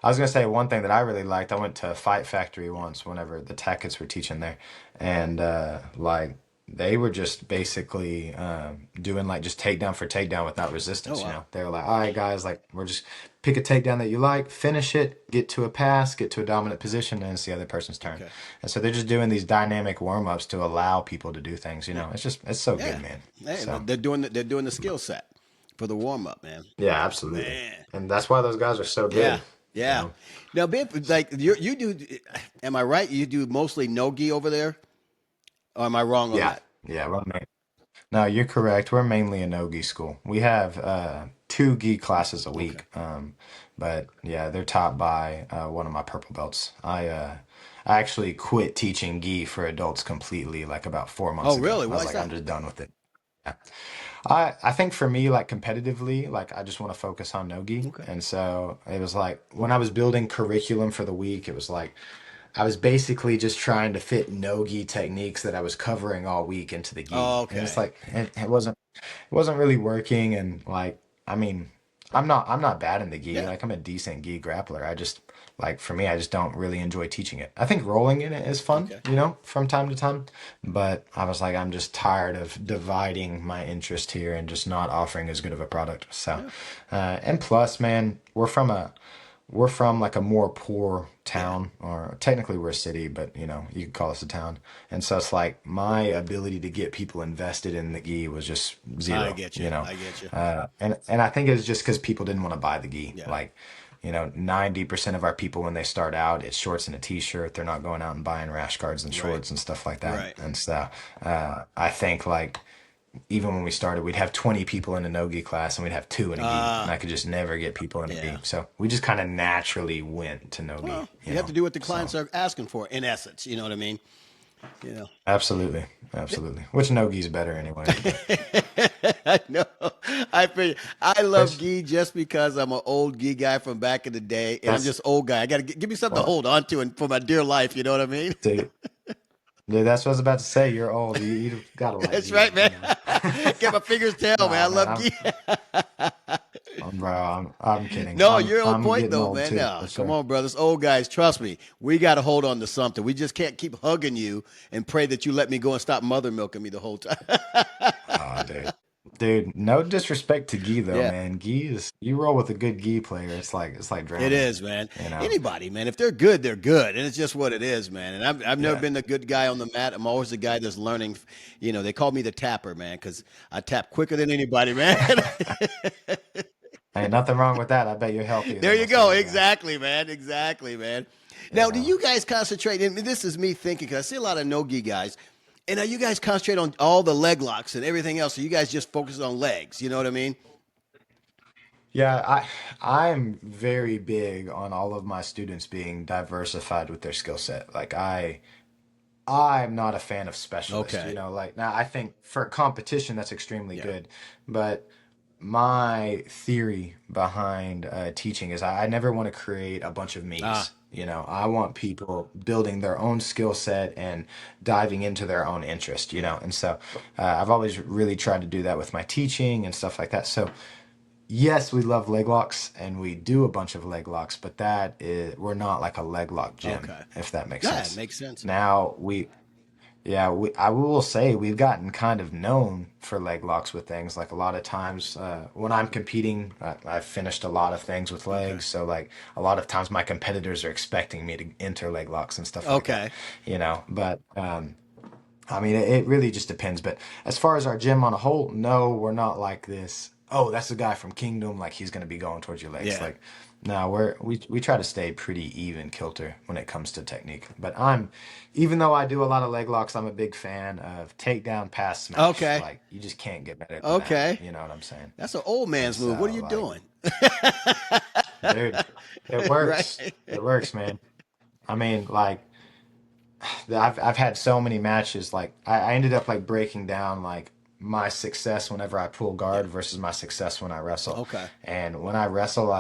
I was gonna say one thing that I really liked. I went to Fight Factory once whenever the tech kids were teaching there, and like they were just basically doing like just takedown for takedown without Oh resistance. wow, They were like, all right, guys, like we're just pick a takedown that you like, finish it, get to a pass, get to a dominant position, and it's the other person's turn. okay, And so they're just doing these dynamic warm ups to allow people to do things. It's so yeah. good, man. Hey, So they're doing the skill set for the warm up, man. yeah, absolutely, Man. and that's why those guys are so Yeah, good. You yeah. know. Now, Ben, like you do, am I right? You do mostly no gi over there, or am I wrong on Yeah, that? yeah. No, you're correct. We're mainly a no-gi school. We have two gi classes a Okay. week, but yeah, they're taught by one of my purple belts. I actually quit teaching gi for adults completely like about 4 months Oh, ago. really? I Why was is like, I'm that? just done with it. Yeah. I think for me, like competitively, like I just want to focus on no-gi. Okay. And so it was like when I was building curriculum for the week, it was like I was basically just trying to fit no-gi techniques that I was covering all week into the gi. And it's Okay. like it wasn't really working. And like I mean I'm not bad in the gi. Yeah. Like I'm a decent gi grappler. I just like for me I just don't really enjoy teaching it. I think rolling in it is fun, Okay. from time to time. But I was like I'm just tired of dividing my interest here and just not offering as good of a product. So Yeah. and plus, man, we're from like a more poor Yeah. town, or technically we're a city, but you could call us a town. And so it's like my ability to get people invested in the gi was just I zero, get you. I get you. and I think it's just because people didn't want to buy the gi. Yeah. Like 90% of our people when they start out, it's shorts and a t-shirt. They're not going out and buying rash guards and Right. shorts and stuff like that. Right. And so I think like even when we started, we'd have 20 people in a no-gi class and we'd have two in a gi, and I could just never get people in a gi. Yeah. So we just kind of naturally went to no-gi, Well, you have to do what the So clients are asking for, in essence. You know what I mean? You know. absolutely, absolutely. Which no-gi's better anyway. But I know. I love that's gi just because I'm an old gi guy from back in the day, and I'm that's just old guy. I got to give me something to well, hold on to and for my dear life. You know what I mean? dude, dude, that's what I was about to say. You're old. You gotta like That's right, gi, man. Get my fingers tell, man. I Nah, man, love gi. bro, I'm kidding. No, you're on I'm point getting though, old man. too, No, for come sure. on, brothers, old guys. Trust me, we got to hold on to something. We just can't keep hugging you and pray that you let me go and stop mother milking me the whole time. Oh, dude, no disrespect to gi though, Yeah. man. Gi is you roll with a good gi player. It's like It drowning, is, man. you know. Anybody, man. If they're good, they're good, and it's just what it is, man. And I've never Yeah. been the good guy on the mat. I'm always the guy that's learning. You know, they call me the tapper, man, because I tap quicker than anybody, man. Ain't nothing wrong with that. I bet you're healthier There than you most go. other guys. Exactly, man. Exactly, man. You Now, do know. you guys concentrate? And this is me thinking because I see a lot of no-gi guys. And now you guys concentrate on all the leg locks and everything else. So you guys just focus on legs. You know what I mean? Yeah, I'm very big on all of my students being diversified with their skill set. Like I'm not a fan of specialist, Okay. like now I think for competition that's extremely Yeah. good, but my theory behind teaching is I never want to create a bunch of Ah, me's. I want people building their own skill set and diving into their own interest, yeah. and so I've always really tried to do that with my teaching and stuff like that. So yes, we love leg locks and we do a bunch of leg locks, but we're not like a leg lock gym, Okay. if that makes Yeah, it sense. makes sense. Now I will say we've gotten kind of known for leg locks with things. Like a lot of times when I'm competing, I've finished a lot of things with Okay. legs. So like a lot of times my competitors are expecting me to enter leg locks and stuff like that, Okay. But I mean, it really just depends. But as far as our gym on a whole, no, we're not like this. Oh, that's the guy from Kingdom. Like he's going to be going towards your legs. Yeah. Like, no, we try to stay pretty even kilter when it comes to technique. But even though I do a lot of leg locks, I'm a big fan of takedown, pass, smash. Okay. Like you just can't get better than that. Okay. You know what I'm saying? That's an old And man's move. What are so, you like, doing? dude, it Right. works. It works, man. I mean, like I've had so many matches. Like I ended up like breaking down like my success whenever I pull Yeah. guard versus my success when I wrestle. Okay. And when I wrestle,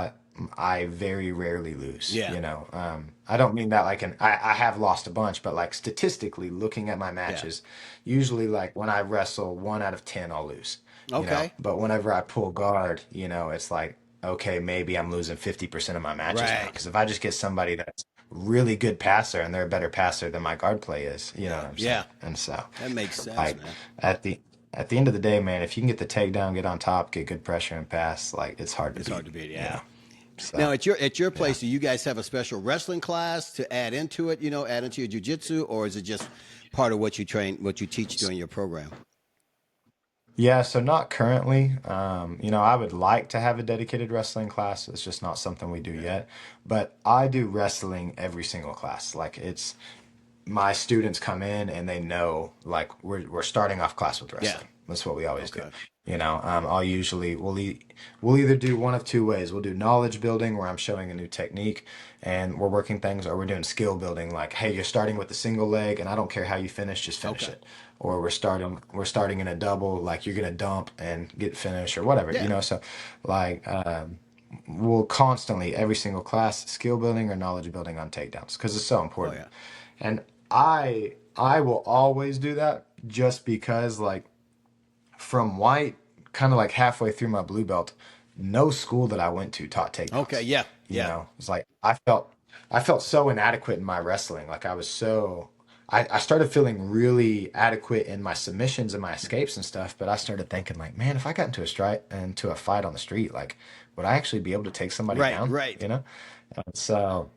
I very rarely lose. Yeah. I don't mean that like I have lost a bunch, but like statistically looking at my Yeah. matches, usually like when I wrestle, 1 out of 10 I'll lose. Okay. But whenever I pull guard, it's like okay, maybe I'm losing 50% of my matches now. Right. Because if I just get somebody that's really good passer and they're a better passer than my guard play is, you know Yeah. what I'm saying? Yeah. And so, That makes sense, like man. at the at the end of the day, man, if you can get the takedown, get on top, get good pressure and pass, like it's hard to It's hard beat, to beat. Yeah. So Now, at your yeah. place, do you guys have a special wrestling class to add into it? Add into your jujitsu, or is it just part of what you teach during your program? Yeah, so not currently. I would like to have a dedicated wrestling class. It's just not something we do Okay. yet. But I do wrestling every single class. Like it's my students come in and they know like we're starting off class with Yeah. wrestling. That's what we always do. Okay. I'll usually we'll either do one of two ways. We'll do knowledge building where I'm showing a new technique and we're working things, or we're doing skill building like, hey, you're starting with a single leg and I don't care how you finish, just finish Okay. it. Or we're starting in a double, like you're gonna dump and get finished or whatever, Yeah. So like we'll constantly every single class skill building or knowledge building on takedowns because it's so Oh important. yeah. And I will always do that just because like from white, kind of like halfway through my blue belt, no school that I went to taught Okay. takedowns. Yeah. Yeah. It's like I felt so inadequate in my wrestling. Like I started feeling really adequate in my submissions and my escapes and stuff, but I started thinking like, man, if I got into a fight on the street, like would I actually be able to take somebody Right. down? Right. So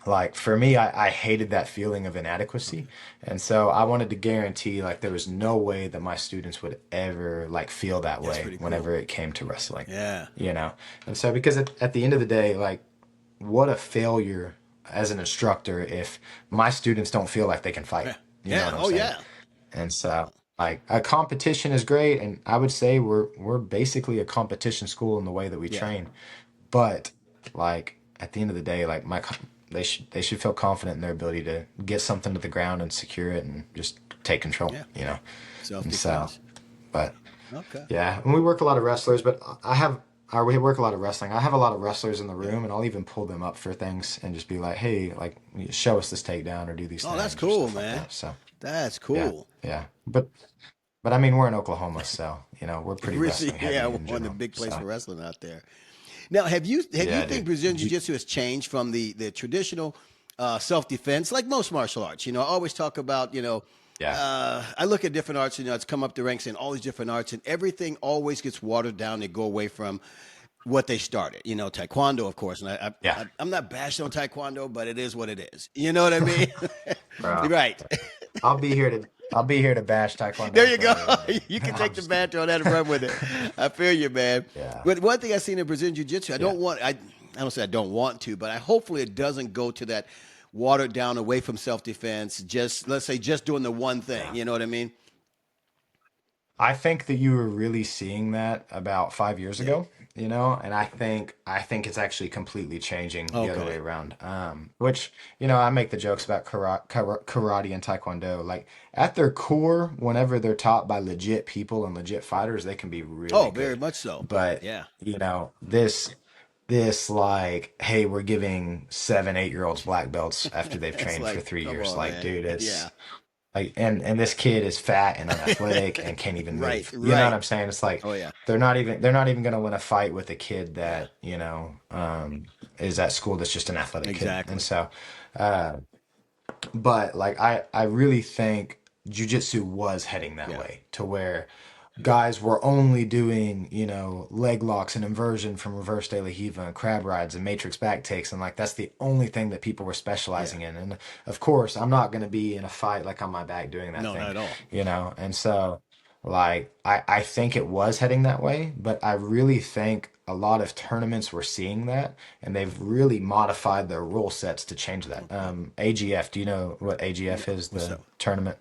like for me, I hated that feeling of inadequacy. And so I wanted to guarantee like there was no way that my students would ever like feel that That's way pretty cool. whenever it came to wrestling, Yeah. you know? And so because at the end of the day, like what a failure as an instructor if my students don't feel like they can fight. Yeah. You know Yeah. what I'm Oh saying? yeah. And so, like, a competition is great, and I would say we're basically a competition school in the way that we Yeah. train. But like at the end of the day, like they should feel confident in their ability to get something to the ground and secure it and just take control. Yeah. You know, Self and so, defense. but Okay. yeah, and we work a lot of wrestlers, but we work a lot of wrestling. I have a lot of wrestlers in the Yeah. room, and I'll even pull them up for things and just be like, hey, like show us this takedown or do these Oh, that's things or cool, stuff like man. that. So That's yeah, cool. yeah, but I mean, we're in Oklahoma, so you know we're pretty Really, wrestling yeah, heavy in one of the general. big place So for wrestling out there. Now, have you yeah, think dude. Brazilian Jiu Jitsu has changed from the traditional self defense, like most martial arts? I always talk about Yeah. I look at different arts. It's come up the ranks in all these different arts, and everything always gets watered down. They go away from what they started. Taekwondo, of course, and Yeah. I'm not bashing on Taekwondo, but it is what it is. You know what I mean? Bro, Right. I'll be here to bash There Taekwondo you go. forever, man. You can I'm take the just kidding. banter on that and run with it. I feel you, man. Yeah. But one thing I've seen in Brazilian Jiu Jitsu, Yeah. I don't say I don't want to, but hopefully it doesn't go to that watered down away from self defense. Just let's say just doing the one thing. Yeah. You know what I mean? I think that you were really seeing that about 5 years Yeah. ago, and I think it's actually completely changing the other way Okay. around. Which, I make the jokes about karate and taekwondo. Like at their core, whenever they're taught by legit people and legit fighters, they can be really Oh, very good. much so. But, Yeah. this like, hey, we're giving 7, 8 year olds black belts after they've It's trained for like, three come years. on, Like, man. dude, Yeah. it's like, and this kid is fat and unathletic and can't even Right. move. You know what Right. I'm saying? It's like Oh yeah. they're not even gonna win a fight with a kid Yeah. that is at school that's just an athletic kid. And Exactly. so, uh, but like I really think jujitsu was heading that Yeah. way to where guys were only doing, leg locks and inversion from reverse de la Hiva and crab rides and matrix back takes. And like, that's the only thing that people were Yeah. specializing in. And of course, I'm not going to be in a fight like on my back doing that No, not thing, at all. And so like, I think it was heading that way, but I really think a lot of tournaments were seeing that and they've really modified their rule sets to change that. Okay. AGF, do you know what No, AGF is? what's The up? tournament?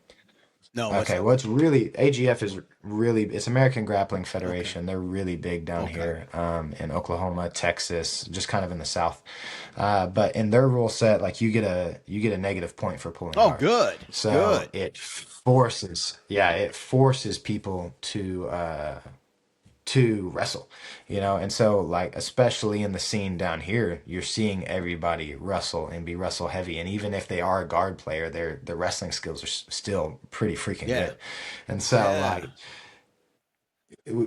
No, what's Okay, up? well, it's really AGF is really it's American Grappling Okay. Federation. They're really big down Okay. here in Oklahoma, Texas, just kind of in the South. But in their rule set, like you get a negative point for pulling Oh, guard. good. So Good. it forces people to wrestle, and so like especially in the scene down here, you're seeing everybody wrestle and be wrestle heavy, and even if they are a guard player, their wrestling skills are still pretty freaking Yeah. good, and so Yeah. like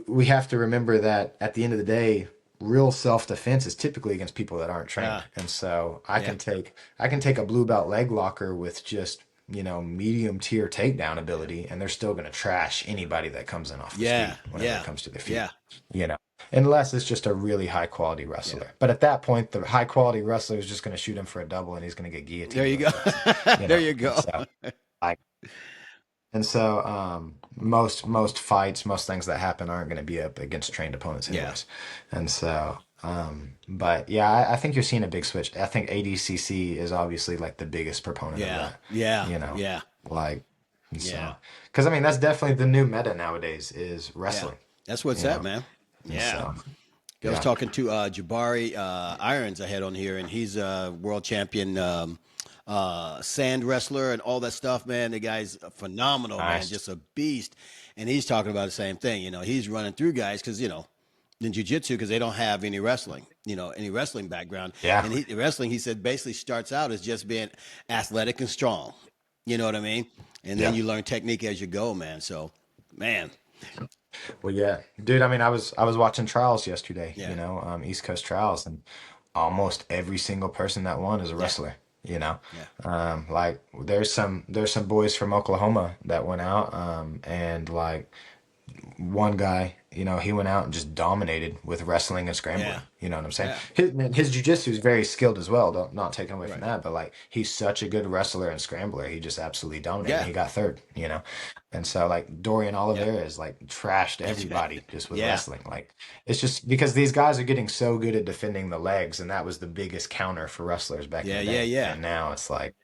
we have to remember that at the end of the day, real self-defense is typically against people that aren't trained. Ah. And so Yeah. I can take a blue belt leg locker with just, medium tier takedown ability, and they're still going to trash anybody that comes in off the Yeah. speed whenever it Yeah. comes to their feet, Yeah. you know, unless it's just a really high quality Yeah. wrestler. But at that point, the high quality wrestler is just going to shoot him for a double and he's going to get There guillotined you really go. fast, There you And go. so like, most fights, most things that happen aren't going to be up against trained opponents Yeah. anyways. And so, but yeah, I think you're seeing a big switch. I think ADCC is obviously like the biggest proponent of Yeah. that, Yeah. you know, Yeah. like, and Yeah. so, because I mean, that's definitely the new meta nowadays is Yeah. wrestling, That's what's you up, know, man. and Yeah. so, I was yeah, talking to Jabari Irons I had on here, and he's a world champion sand wrestler and all that stuff, man. The guy's phenomenal, man, nice. just a beast. And he's talking about the same thing. He's running through guys because, in jiu-jitsu, because they don't have any wrestling, any wrestling background. Yeah. And wrestling, he said, basically starts out as just being athletic and strong. You know what I mean? And then Yeah. you learn technique as you go, man. So, man, Well, yeah, dude. I mean, I was watching trials yesterday, yeah, East Coast trials, and almost every single person that won is a yeah, wrestler. yeah, Like there's some boys from Oklahoma that went out, and like one guy, he went out and just dominated with wrestling and Yeah. scrambling. You know what I'm saying? Yeah. His jujitsu is very skilled as well. Don't not taking away from Right. that, but like he's such a good wrestler and scrambler. He just absolutely dominated. Yeah. He got third. And so like Dorian Yeah. Oliveira is like trashed That's everybody just with yeah. wrestling. Like it's just because these guys are getting so good at defending the legs, and that was the biggest counter for wrestlers back in Yeah. the Yeah. day. Yeah. And now it's like,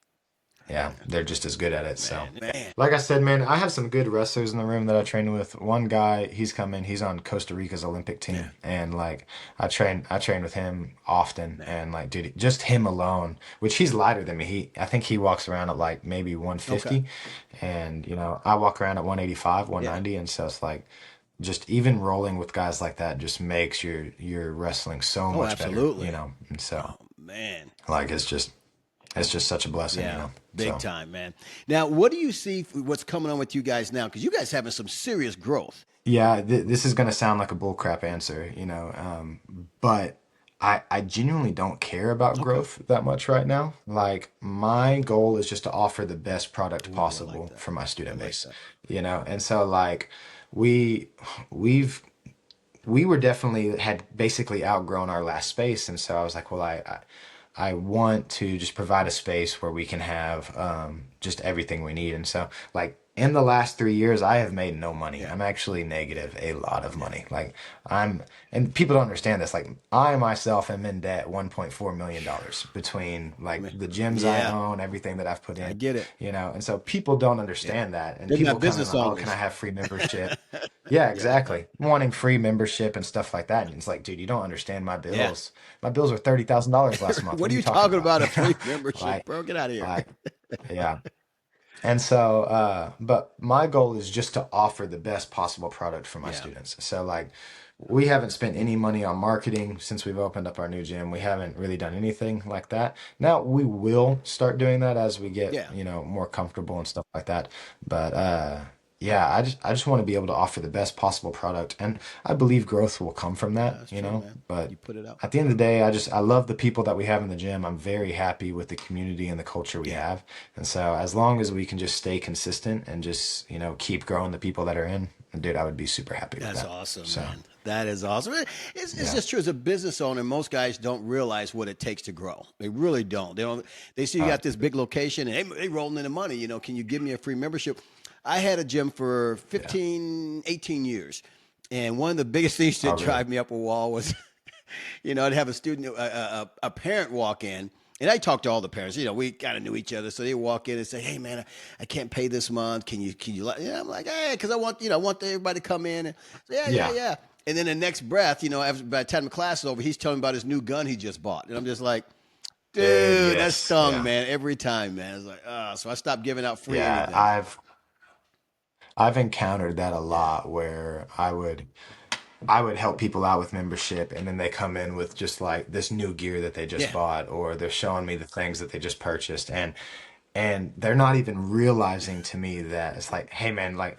yeah, they're just as good at it. So. Man. Like I said, man, I have some good wrestlers in the room that I train with. One guy, he's coming. He's on Costa Rica's Olympic Yeah. team, and like I train with him often, and like, dude, just him alone, which he's lighter than me. I think he walks around at like maybe Okay. 150, and I walk around at 185, Yeah. 190, and so it's like just even rolling with guys like that just makes your wrestling so Oh, much better, absolutely. and so Oh man. like it's just such a blessing, Yeah. Big so. time, man. Now, what do you see? What's coming on with you guys now? Because you guys having some serious growth. Yeah, this is gonna sound like a bullcrap answer, but I genuinely don't care about Okay. growth that much right now. Like my goal is just to offer the best product Ooh, I like possible that. for my I student like base, that. and so like we we've we were definitely had basically outgrown our last space, and so I was like, well, I want to just provide a space where we can have just everything we need. And so, like in the last 3 years, I have made no money. Yeah. I'm actually negative a lot of money. Like and people don't understand this. Like I myself am in debt $1.4 million between like the gyms I Yeah. own, everything that I've put I in, get it. And so people don't Yeah. understand that. And They're people not come in business like, oh, can I owners. have free membership? Yeah, Yeah. exactly. Wanting free membership and stuff like that. And it's like, dude, you don't understand my Yeah. bills. My bills were $30,000 last month. What What are are you you talking talking about? about? A free membership, Like, bro? Get out of here. like, yeah. And so, but my goal is just to offer the best possible product for my Yeah. students. So, like, we haven't spent any money on marketing since we've opened up our new gym. We haven't really done anything like that. Now we will start doing that as we get, Yeah. more comfortable and stuff like that. But yeah, I just want to be able to offer the best possible product, and I believe growth will come from Yeah, that, that's true, man. But You put it out. at the end of the day, I love the people that we have in the gym. I'm very happy with the community and the culture we Yeah. have. And so as long as we can just stay consistent and just, keep growing the people that are in, dude, I would be super happy with That's that. awesome, So, man. That is awesome. It's yeah. just true. As a business owner, most guys don't realize what it takes to grow. They really don't. They don't. They see you Uh, got this big location and they rolling in the money. Can you give me a free membership? I had a gym for yeah. 15, 18 years. And one of the biggest things Oh, that really? drive me up a wall was, I'd have a student, a parent walk in. And I talked to all the parents. We kind of knew each other, so they walk in and say, "Hey, man, I can't pay this month. Can you?" Yeah, I'm like, "Hey," because I want everybody to come in. And say, yeah, yeah, Yeah. yeah. And then the next breath, after by the time the class is over, he's telling me about his new gun he just bought, and I'm just like, Dude, "Dude, that yes. stung, Yeah. man, every time, man." It's like, so I stopped giving out free Yeah. anything. I've encountered that a Yeah, lot where I would help people out with membership, and then they come in with just like this new gear that they just yeah, bought, or they're showing me the things that they just purchased, and they're not even realizing to me that it's like, hey man, like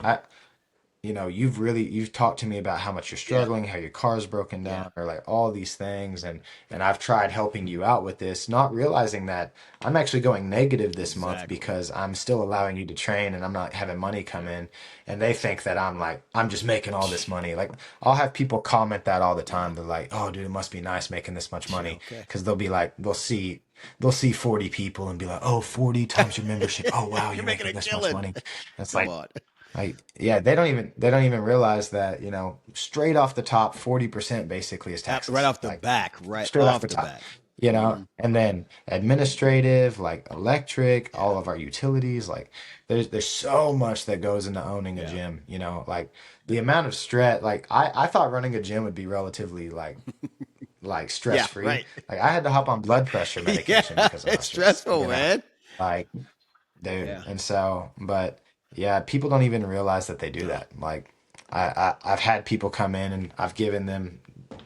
you've talked to me about how much you're yeah, struggling, how your car's broken yeah. down, or like all these things, and I've tried helping you out with this, not realizing that I'm actually going negative this month Exactly. because I'm still allowing you to train and I'm not having money come Yeah, in, and they think that I'm just making all this money. Like I'll have people comment that all the yeah, time. They're like, "Oh, dude, it must be nice making this much yeah. money," Okay. because they'll see 40 people and be like, "Oh, 40 times your membership. Oh, wow, You're you're making making a this much killing. money." And it's Come like, on. yeah, they don't even realize that, straight off the top, 40% basically is Right taxes. off the Like back. Right straight off the off the top. back. And then administrative, like electric, Yeah, all of our utilities, like there's so much that goes into owning a yeah, gym, like the amount of stress, like I thought running a gym would be relatively like stress yeah. free. Right. Like I had to hop on blood pressure Yeah, medication because of my it's stress, stressful, man. like dude. Yeah. And so, but yeah, people don't even realize that they do No. that. Like I've had people come in and I've given them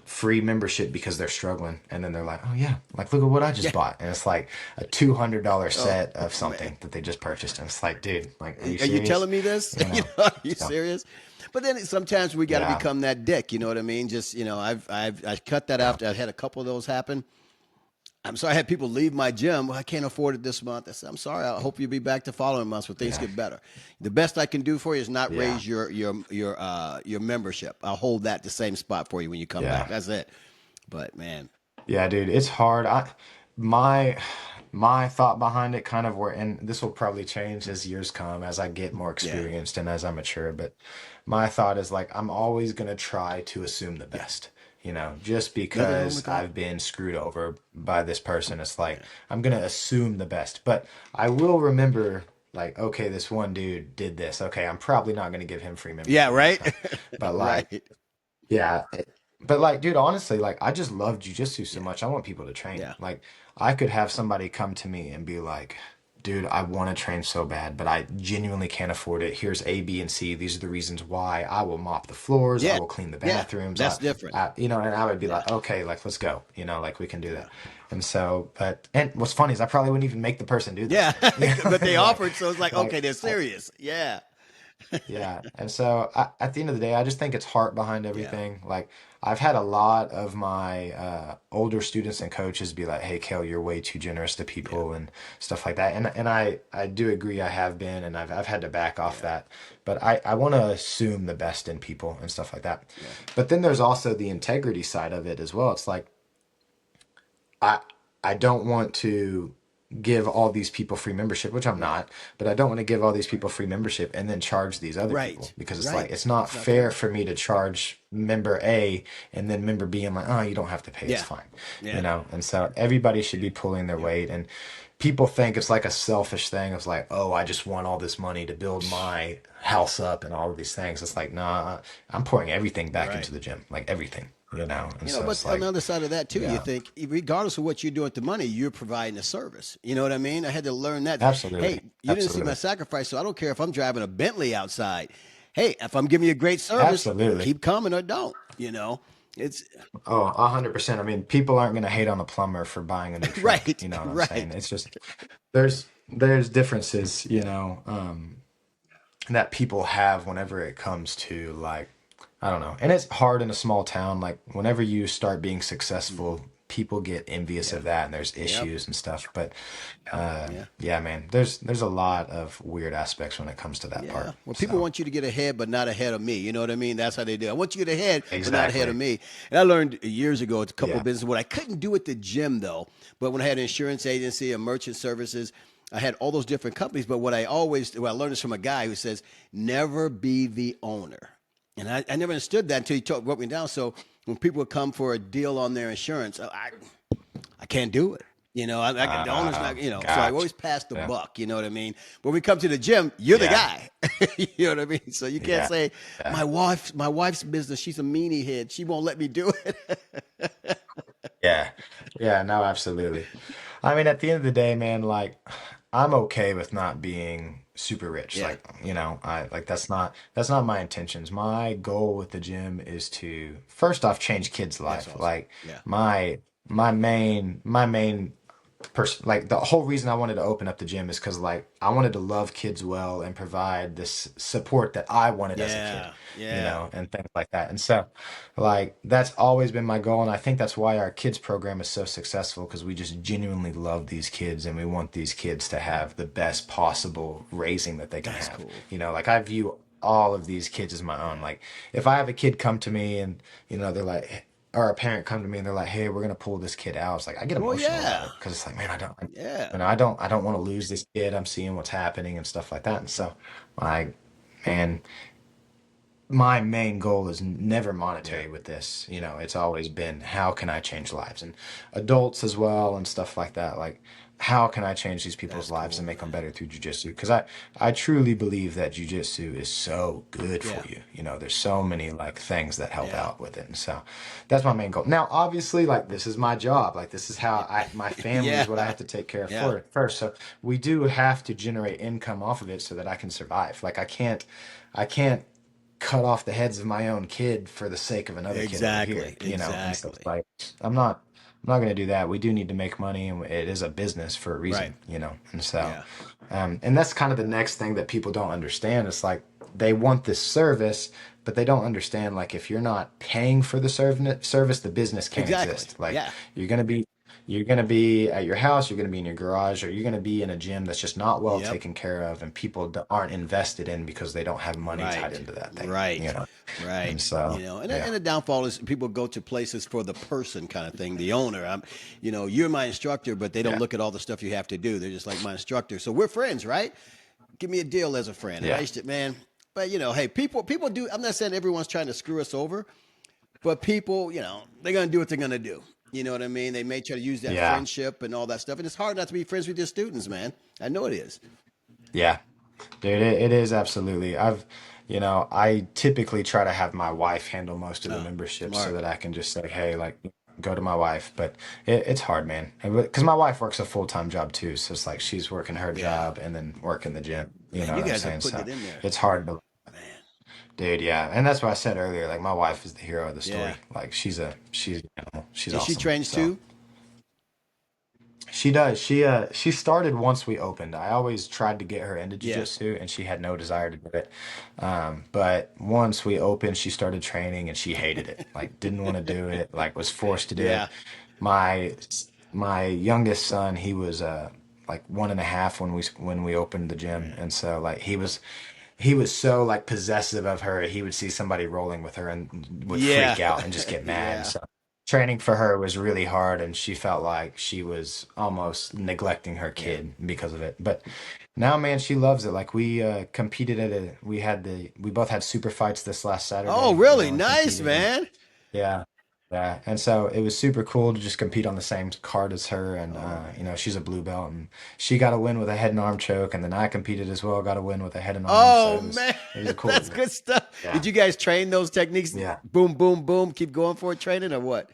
free membership because they're struggling, and then they're like, "Oh yeah, like look at what I just Yeah. bought," and it's like a $200 Oh set of man. something that they just purchased, and it's like, dude, like, are you Are you serious? telling me this? You know? Are you So serious? But then sometimes we got to yeah, become that dick. You know what I mean? Just I cut that yeah, out. I had a couple of those happen. I'm sorry, I had people leave my gym. Well, I can't afford it this month. I said, I'm sorry. I hope you'll be back the following months when things Yeah. get better. The best I can do for you is not Yeah. raise your membership. I'll hold that the same spot for you when you come back. Yeah. That's it. But man, Yeah, dude, it's hard. My my thought behind it kind of were, and this will probably change as years come, as I get more yeah, experienced and as I mature, but my thought is like I'm always gonna try to assume the yeah, best. Just nothing wrong with because that. I've been screwed over by this person, it's like Yeah, I'm gonna assume the best. But I will remember like, okay, this one dude did this. Okay, I'm probably not gonna give him free yeah, membership next right, time. But like right. yeah. But like, dude, honestly, like I just love jujitsu so Yeah, much. I want people to train. yeah, Like I could have somebody come to me and be like, dude, I want to train so bad, but I genuinely can't afford it. Here's A, B, and C. These are the reasons why. I will mop the floors. I yeah, will clean the yeah. bathrooms. That's different. And I would be Yeah, like, okay, like let's go. Like we can do yeah, that. And so, and what's funny is I probably wouldn't even make the person do those yeah. things. But they Like, offered, so it's like, like okay, they're serious. Yeah, yeah. And so at the end of the day, I just think it's heart behind yeah, everything. Like I've had a lot of my older students and coaches be like, "Hey, Kale, you're way too generous to yeah, people and stuff like that." And I do agree I have been and I've had to back off yeah, that. But I want to assume the best in people and stuff like that. yeah. But then there's also the integrity side of it as well. It's like I I don't want to give all these people free membership, which I'm Right, not, but I don't want to give all these people free membership and then charge these other people right, because it's like right. it's not It's not fair fair. for me to charge member A and then member B. I'm like, oh, you don't have to pay, it's Yeah, fine, yeah, And so everybody should be pulling their yep. weight, and people think it's like a selfish thing. It's like, oh, I just want all this money to build my house up and all of these things. It's like, nah, I'm pouring everything back Right. into the gym, like everything, And so But it's on the like, other side of that too, you yeah, think regardless of what you're doing with the money, you're providing a service. You know what I mean? I had to learn that. absolutely, Hey, you didn't see my absolutely, sacrifice, so I don't care if I'm driving a Bentley outside. Hey, if I'm giving you a great service, absolutely. keep coming or don't. It's Oh, 100%. I mean, people aren't going to hate on a plumber for buying a new truck. right, You know what I'm saying? right. It's just there's differences, Yeah, that people have whenever it comes to like I don't know. And it's hard in a small town. Like whenever you start being mhm, successful, people get envious yeah, of that and there's yep, issues and stuff. But yeah. yeah, man, there's a lot of weird aspects when it comes to that Yeah. part. Well, people So, want you to get ahead, but not ahead of me. You know what I mean? That's how they do. I want you to get ahead, but not ahead of exactly. me. And I learned years ago, it's a couple Yeah. of businesses what I couldn't do at the gym though. But when I had an insurance agency, a merchant services, I had all those different companies. But what I learned is from a guy who says, never be the owner. And I never understood that until he broke me down. So when people would come for a deal on their insurance, I can't do it. The owner's not, so I Gotcha. always pass the buck, you know what I mean? When we come to the gym, you're the Yeah. guy. You know what I mean? So you can't Yeah. say, Yeah. my wife's business, she's a meanie head. She won't let me do it. Yeah. Yeah, no, absolutely. I mean, at the end of the day, man, like I'm okay with not being super rich. Yeah, Like, I like that's not my intentions. My goal with the gym is to first off change kids' that's life. awesome. Like Yeah. my main person like the whole reason I wanted to open up the gym is because like I wanted to love kids well and provide this support that I wanted as a kid, Yeah. Yeah. and things like that. And so like that's always been my goal, and I think that's why our kids program is so successful because we just genuinely love these kids and we want these kids to have the best possible raising that they can That's have. cool. Like I view all of these kids as my own. Like if I have a kid come to me and they're like or a parent come to me and they're like, "Hey, we're gonna pull this kid out." It's like I get Well, emotional about yeah. it because it's like, man, Yeah. I don't want to lose this kid. I'm seeing what's happening and stuff like that. And so, like, man, my main goal is never Yeah. monetary with this. It's always been how can I change lives and adults as well and stuff like that. Like, how can I change these people's That's lives and cool, make them man. better through jujitsu? Because I truly believe that jujitsu is so good Yeah. for you. There's so many like things that help Yeah. out with it. And so that's my main goal. Now, obviously, like this is my job. Like this is how my family is what I Yeah. have to take care of Yeah. for first. So we do have to generate income off of it so that I can survive. Like I can't cut off the heads of my own kid for the sake of another kid over here, Exactly. and so it's Exactly. like I'm not going to do that. We do need to make money, and it is a business for a Right. reason, and so Yeah. and that's kind of the next thing that people don't understand. It's like they want this service, but they don't understand like if you're not paying for the service, the business can't Exactly. exist. Like Yeah. you're going to be You're going to be at your house, you're going to be in your garage, or you're going to be in a gym that's just not well Yep. taken care of and people aren't invested in because they don't have money tied Right. into that thing, you Right. know? Right. And so, And yeah. the downfall is people go to places for the person kind of thing, the owner. You're my instructor, but they don't Yeah. look at all the stuff you have to do. They're just like my instructor. So we're friends, right? Give me a deal as a friend. And I Yeah. used to, man, but hey, people do. I'm not saying everyone's trying to screw us over, but people, they're gonna do what they're gonna do. You know what I mean? They may try to use that Yeah. friendship and all that stuff, and it's hard not to be friends with your students, man. I know it is. Yeah. Dude, it is absolutely. I typically try to have my wife handle most of the Oh, memberships so smart. that I can just say, hey, like, go to my wife. But it's hard, man. Because my wife works a full-time job too. So it's like she's working her Yeah, job and then working the gym. You man, know you what I'm guys are saying? putting So it in there, it's hard to, man. dude, yeah. And that's what I said earlier. Like, my wife is the hero of the Yeah. story. Like, she's And she awesome. trains So. too. She does. She started once we opened. I always tried to get her into Yeah. jiu-jitsu and she had no desire to do it. But once we opened, she started training and she hated it. Like didn't want to do it, like was forced to do Yeah. it. My my youngest son, he was like 1.5 when we opened the gym. And so like he was so like possessive of her. He would see somebody rolling with her and would Yeah. freak out and just get mad. Yeah. So training for her was really hard, and she felt like she was almost neglecting her Yeah. kid because of it. But now, man, she loves it. Like we competed we both had super fights this last Oh, Saturday, really? and Nice, competed, and man. yeah. Yeah, and so it was super cool to just compete on the same card as her, and Oh man. she's a blue belt, and she got a win with a head and arm choke, and then I competed as well, got a win with a head and arm, so Oh it was man, it was a cool that's event. good stuff. Yeah, Did you guys train those techniques? yeah. Boom, boom, boom. Keep going for it, training or what?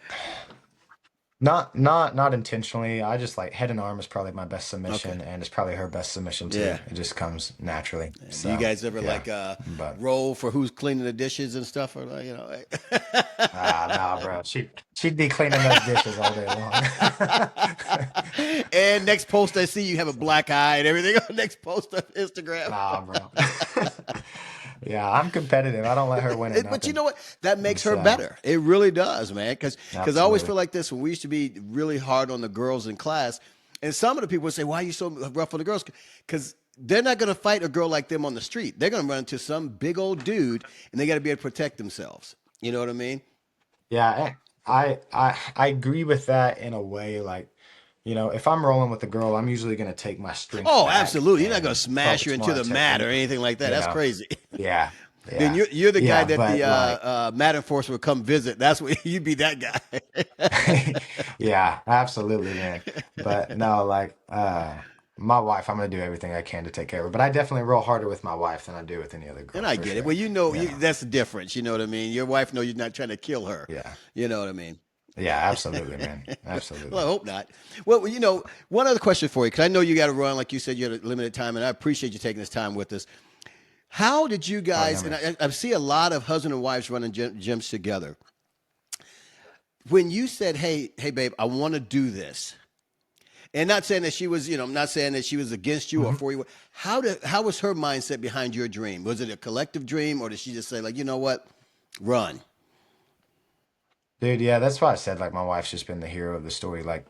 Not intentionally. I just like head and arm is probably my best Okay. submission, and it's probably her best submission too. Yeah. It just comes naturally. And do you So guys ever yeah, like but roll for who's cleaning the dishes and stuff, or like, nah, bro. She'd be cleaning those dishes all day long. and next post I see you have a black eye and everything on next post on Instagram. Nah, bro. Yeah, I'm competitive. I don't let her win at But you nothing. know what? That And makes her so better. It really does, man. Because I always absolutely. feel like this when we used to be really hard on the girls in class, and some of the people would say, "Why are you so rough on the girls?" Because they're not going to fight a girl like them on the street. They're going to run into some big old dude, and they got to be able to protect themselves. You know what I mean? Yeah, I agree with that in a way. Like, if I'm rolling with a girl, I'm usually gonna take my strength Oh, back absolutely. You're not going to and smash her focus more into on the mat or technique. anything like that. You That's know? crazy. Yeah, Then yeah, you're the guy yeah. that the But like, mat enforcer would come visit. That's what you'd be that guy. yeah, absolutely, man. But no, like, my wife, I'm gonna do everything I can to take care of her. But I definitely roll harder with my wife than I do with any other And girl, I for get it. Well, sure. You know? that's the difference. You know what I mean? Your wife knows you're not trying to kill her. Yeah, You know what I mean? yeah, absolutely, man, Well, I absolutely. hope not. Well, one other question for you, because I know you got to run, like you said, you had a limited time, and I appreciate you taking this time with us. How did you Oh yeah, guys, and man. I see a lot of husband and wives running gyms together. When you said, hey, babe, I want to do this, and not saying that she was, I'm not saying that she was against you or Mhm. for you. How was her mindset behind your dream? Was it a collective dream, or did she just say, like, you know what, run? Dude, yeah, that's why I said like my wife's just been the hero of the story. Like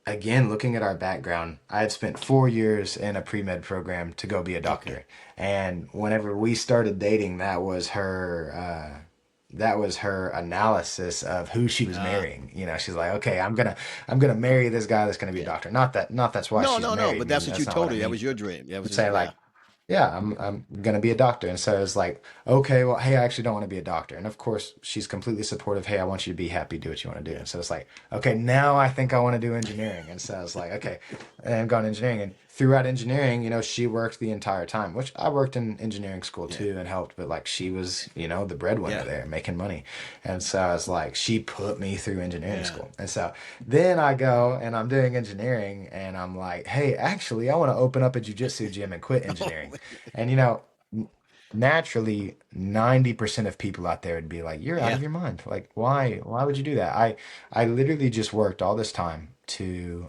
again, looking at our background, I had spent 4 years in a pre-med program to go be a Okay. doctor. And whenever we started dating, that was her analysis of who she was Uh, marrying. She's like, okay, I'm gonna marry this guy that's gonna be a yeah. doctor. Not that's why No, she's no, no. married But that's me. what you That's not what told I her. That mean. was your dream. That was But just, say yeah. like, yeah, I'm gonna be a doctor. And so it's like, okay, well, hey, I actually don't want to be a doctor. And of course, she's completely supportive. Hey, I want you to be happy, do what you want to do. Yeah. And so it's like, okay, now I think I want to do engineering. And so it's like, okay, and I'm going engineering. And throughout engineering, she worked the entire time, which I worked in engineering school Yeah. too and helped, but like she was, the breadwinner Yeah. there making money. And so it's like she put me through engineering Yeah. school. And so then I go and I'm doing engineering and I'm like, hey, actually, I want to open up a jujitsu gym and quit Oh, engineering. And naturally 90% of people out there would be like, you're out yeah. of your mind. Like, why would you do that? I literally just worked all this time to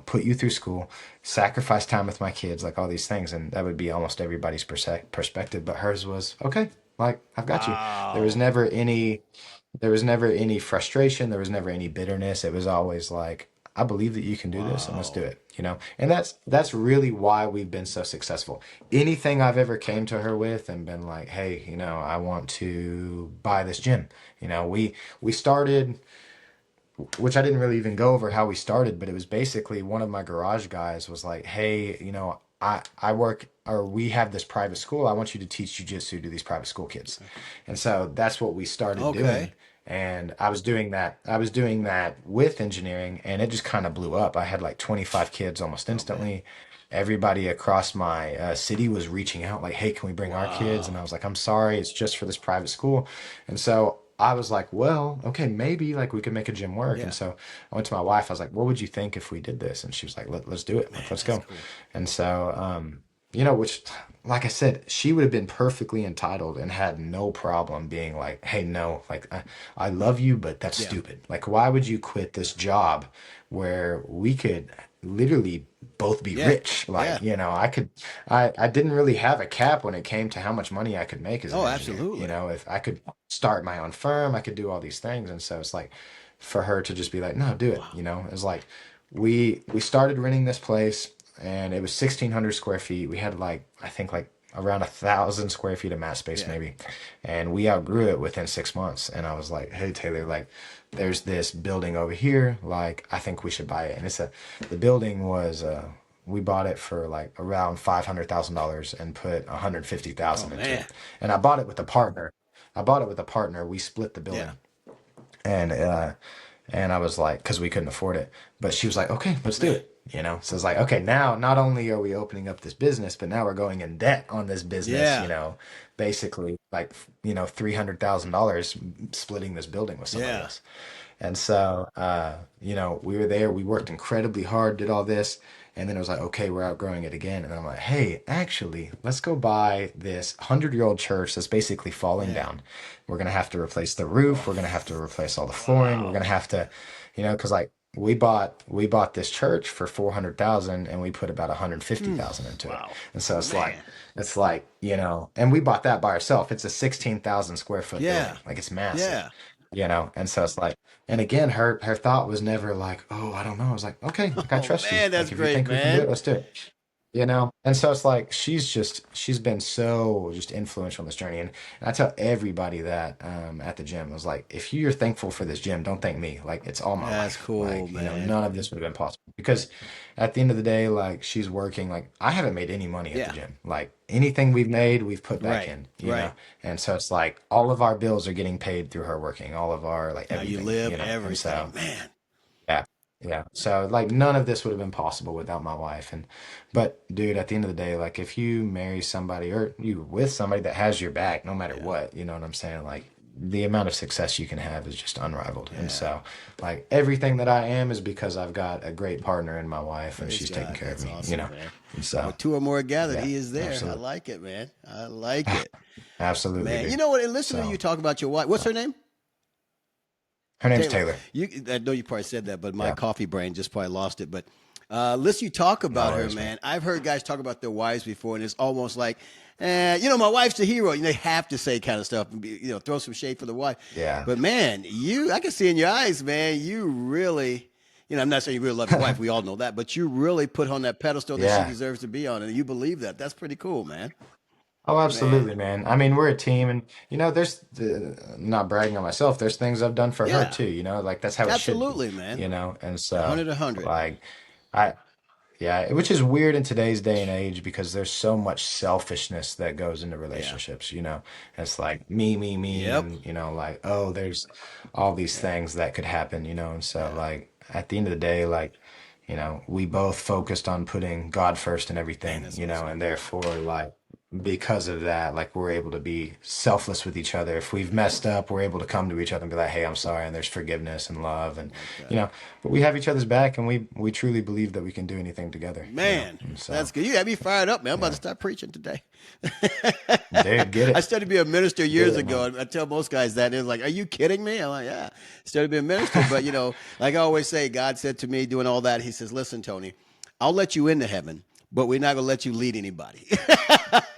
put you through school, sacrifice time with my kids, like all these things. And that would be almost everybody's perspective. But hers was, okay, like I've got you. There was Wow. never any there was never any frustration. There was never any bitterness. It was always like, I believe that you can do this and let's do Wow. it, you know? And that's really why we've been so successful. Anything I've ever came to her with and been like, hey, you know, I want to buy this gym. You know, we started, which I didn't really even go over how we started, but it was basically one of my garage guys was like, hey, you know, I work or we have this private school. I want you to teach jujitsu to these private school kids. And so that's what we started doing. Okay. And I was doing that. I was doing that with engineering, and it just kind of blew up. I had like 25 kids almost Oh man. instantly. Everybody across my city was reaching out like, hey, can we bring our kids? And I Wow. was like, I'm sorry, it's just for this private school. And so I was like, well, okay, maybe like we could make a gym work. And Yeah. so I went to my wife. I was like, what would you think if we did this? And she was like, let's do it. Like, Man, let's that's go. cool. And so, you know, which, like I said, she would have been perfectly entitled and had no problem being like, hey, no, like, I love you, but that's Yeah. stupid. Like, why would you quit this job where we could literally both be Yeah. rich? Yeah. Like, you know, I didn't really have a cap when it came to how much money I could make as an Oh, engineer. You absolutely. know, if I could start my own firm, I could do all these things. And so it's like, for her to just be like, no, do it. Wow. You know, it's like, we started renting this place and it was 1,600 square feet. We had like I think like around 1,000 square feet of mat space Yeah. maybe, and we outgrew it within 6 months. And I was like, hey Taylor, like there's this building over here, like I think we should buy it. And the building was we bought it for like around $500,000 and put Oh 150,000 into man. it. And I bought it with a partner. I bought it with a partner. We split the Yeah. building, and I was like, because we couldn't afford it. But she was like, okay, let's do Man. it. You know, so it's like, okay, now not only are we opening up this business, but now we're going in debt on this business, you Yeah. know, basically like, you know, $300,000 splitting this building with somebody Yeah. else. And so, you know, we were there, we worked incredibly hard, did all this. And then it was like, okay, we're outgrowing it again. And I'm like, hey, actually, let's go buy this 100-year-old church that's basically falling Yeah. down. We're going to have to replace the roof. We're going to have to replace all the flooring. We're going to Wow. have to, you know, because like we bought this church for 400,000 and we put about Hmm. 150,000 into it. Wow. And so Man. it's like, you know, and we bought that by ourselves. It's a 16,000 square foot building. Yeah. Like it's massive, Yeah. you know. And so it's like, and again, her thought was never like, oh, I don't know. I was like, okay, like I Oh trust you. man, that's Like if you great, think we can do man. it, let's do it. You know? And so it's like she's been so just influential in this journey. And I tell everybody that at the gym, I was like, if you're thankful for this gym, don't thank me. Like it's all my That's wife. cool, Like, you know, man. none of this would have been possible. Because at the end of the day, like she's working, like I haven't made any money at the Yeah. gym. Like anything we've made, we've put back Right. in, you know? Right. And so it's like all of our bills are getting paid through her working, all of our like How you everything, live, you know? And everything, so man. yeah. Yeah. So like none of this would have been possible without my wife. And but dude, at the end of the day, like if you marry somebody or you with somebody that has your back no matter Yeah. what, you know what I'm saying? Like the amount of success you can have is just unrivaled. And Yeah. so like everything that I am is because I've got a great partner in my wife and Praise she's taking God. care of That's me, you awesome, know. man. And Where so two or more gathered, yeah, he is there. I absolutely. like it, man. I like it. Absolutely, Man, you dude. know what? And listen to you So talk about your wife. What's her name? her name's Taylor. Taylor. I know you probably said that, but my Yeah. coffee brain just probably lost it. But listen, you talk No about her, worries, man. man. I've heard guys talk about their wives before, and it's almost like, you know, my wife's the hero. You know, they have to say kind of stuff, and you know, throw some shade for the wife. Yeah. But man, I can see in your eyes, man, you really, you know, I'm not saying you really love your wife. We all know that, but you really put her on that pedestal that she Yeah. deserves to be on, and you believe that. That's pretty cool, man. Oh, Man, absolutely, man. I mean, we're a team, and you know, not bragging on myself. There's things I've done for her yeah, too. You know, like that's how it should be. absolutely, man. You know, and A so hundred, a hundred. like, I yeah, which is weird in today's day and age because there's so much selfishness that goes into Yeah. relationships. You know, it's like me, Yep. and you know, like oh, there's all these Yeah. things that could happen. You know, and so Yeah. like at the end of the day, like. You know, we both focused on putting God first in Man, everything, that's you know, awesome. and therefore, like, because of that, like we're able to be selfless with each other. If we've messed up, we're able to come to each other and be like, "Hey, I'm sorry," and there's forgiveness and love, and Like you that. know, but we have each other's back, and we truly believe that we can do anything together, you know. Man, And so, that's good. You got me fired up, man. I'm about to yeah, start preaching today. dude, get I it, studied to be a minister get years it, ago, man. and I tell most guys that. They're like, "Are you kidding me?" I'm like, "Yeah." Studied to be a minister, but you know, like I always say, God said to me, doing all that, He says, "Listen, Tony, I'll let you into heaven, but we're not gonna let you lead anybody."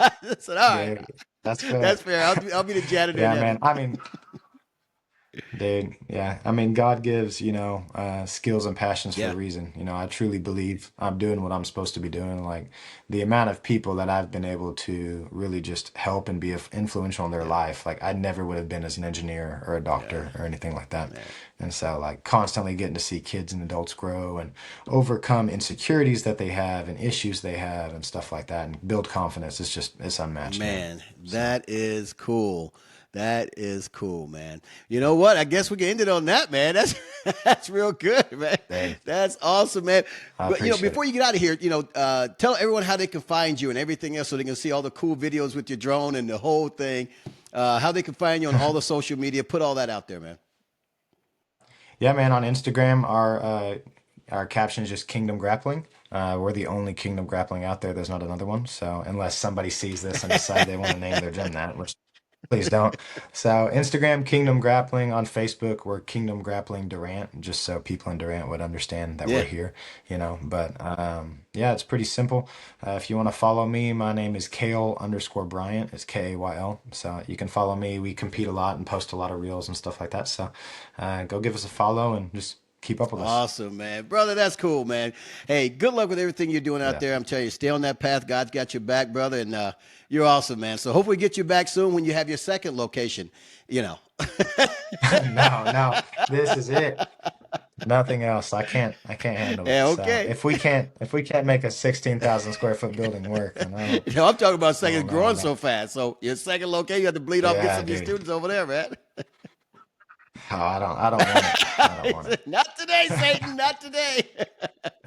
I said, "All right, Dude, that's fair. that's fair. I'll be the janitor in Yeah, man. heaven." I mean, Dude, yeah. I mean, God gives, skills and passions for a Yeah. reason. I truly believe I'm doing what I'm supposed to be doing. Like the amount of people that I've been able to really just help and be influential in their Yeah. life. Like I never would have been as an engineer or a Yeah. doctor or anything like that. Man. And so like constantly getting to see kids and adults grow and overcome insecurities that they have and issues they have and stuff like that and build confidence. It's unmatched, man. Man, So that is cool. That is cool, man. You know what? I guess we can end it on that, man. That's that's real good, man. hey, That's awesome, man. I But appreciate it. before you get out of here, tell everyone how they can find you and everything else, so they can see all the cool videos with your drone and the whole thing. How they can find you on all the social media. Put all that out there, man. Yeah, man, on Instagram, our caption is just Kingdom Grappling. We're the only Kingdom Grappling out there. There's not another one. So unless somebody sees this and decide they want to name their gym that, which please don't. So Instagram, Kingdom Grappling. On Facebook, we're Kingdom Grappling Durant, just so people in Durant would understand that we're Yeah, here, But yeah, it's pretty simple. If you want to follow me, my name is Kayl_Bryant. It's Kayl. So you can follow me. We compete a lot and post a lot of reels and stuff like that. So go give us a follow and just keep up with us. awesome, man. Brother, that's cool, man. Hey, good luck with everything you're doing out Yeah. there. I'm telling you, stay on that path. God's got your back, brother, and you're awesome, man. So hopefully we get you back soon when you have your second location, you know. No, no, this is it. Nothing else. I can't handle it. Yeah, So okay. if we can't make a 16,000 square foot building work, then I'm talking about I don't seconds know. I growing don't. so fast. So your second location, you have to bleed off, get some Yeah, of your dude. students over there, man. Oh, I don't want it. I don't want it. Not today, Satan. Not today.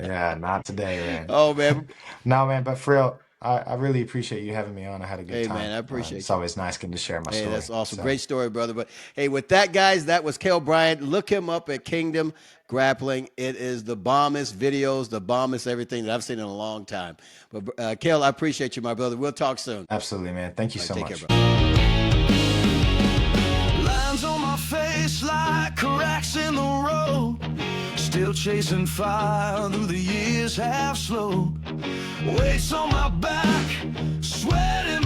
Yeah, not today, man. Oh, man. No, man, but for real, I really appreciate you having me on. I had a good Hey, time. man, I It's appreciate you. always nice getting to share my Hey, story. that's awesome. So Great story, brother. But hey, with that, guys, that was Kayl Bryant. Look him up at Kingdom Grappling. It is the bombest videos, the bombest everything that I've seen in a long time. But Kayl, I appreciate you, my brother. We'll talk soon. absolutely, man. Thank you All right, so take care, much. bro. Lines on my face like cracks in the road. Still chasing fire through the years half slow. Weights on my back, sweating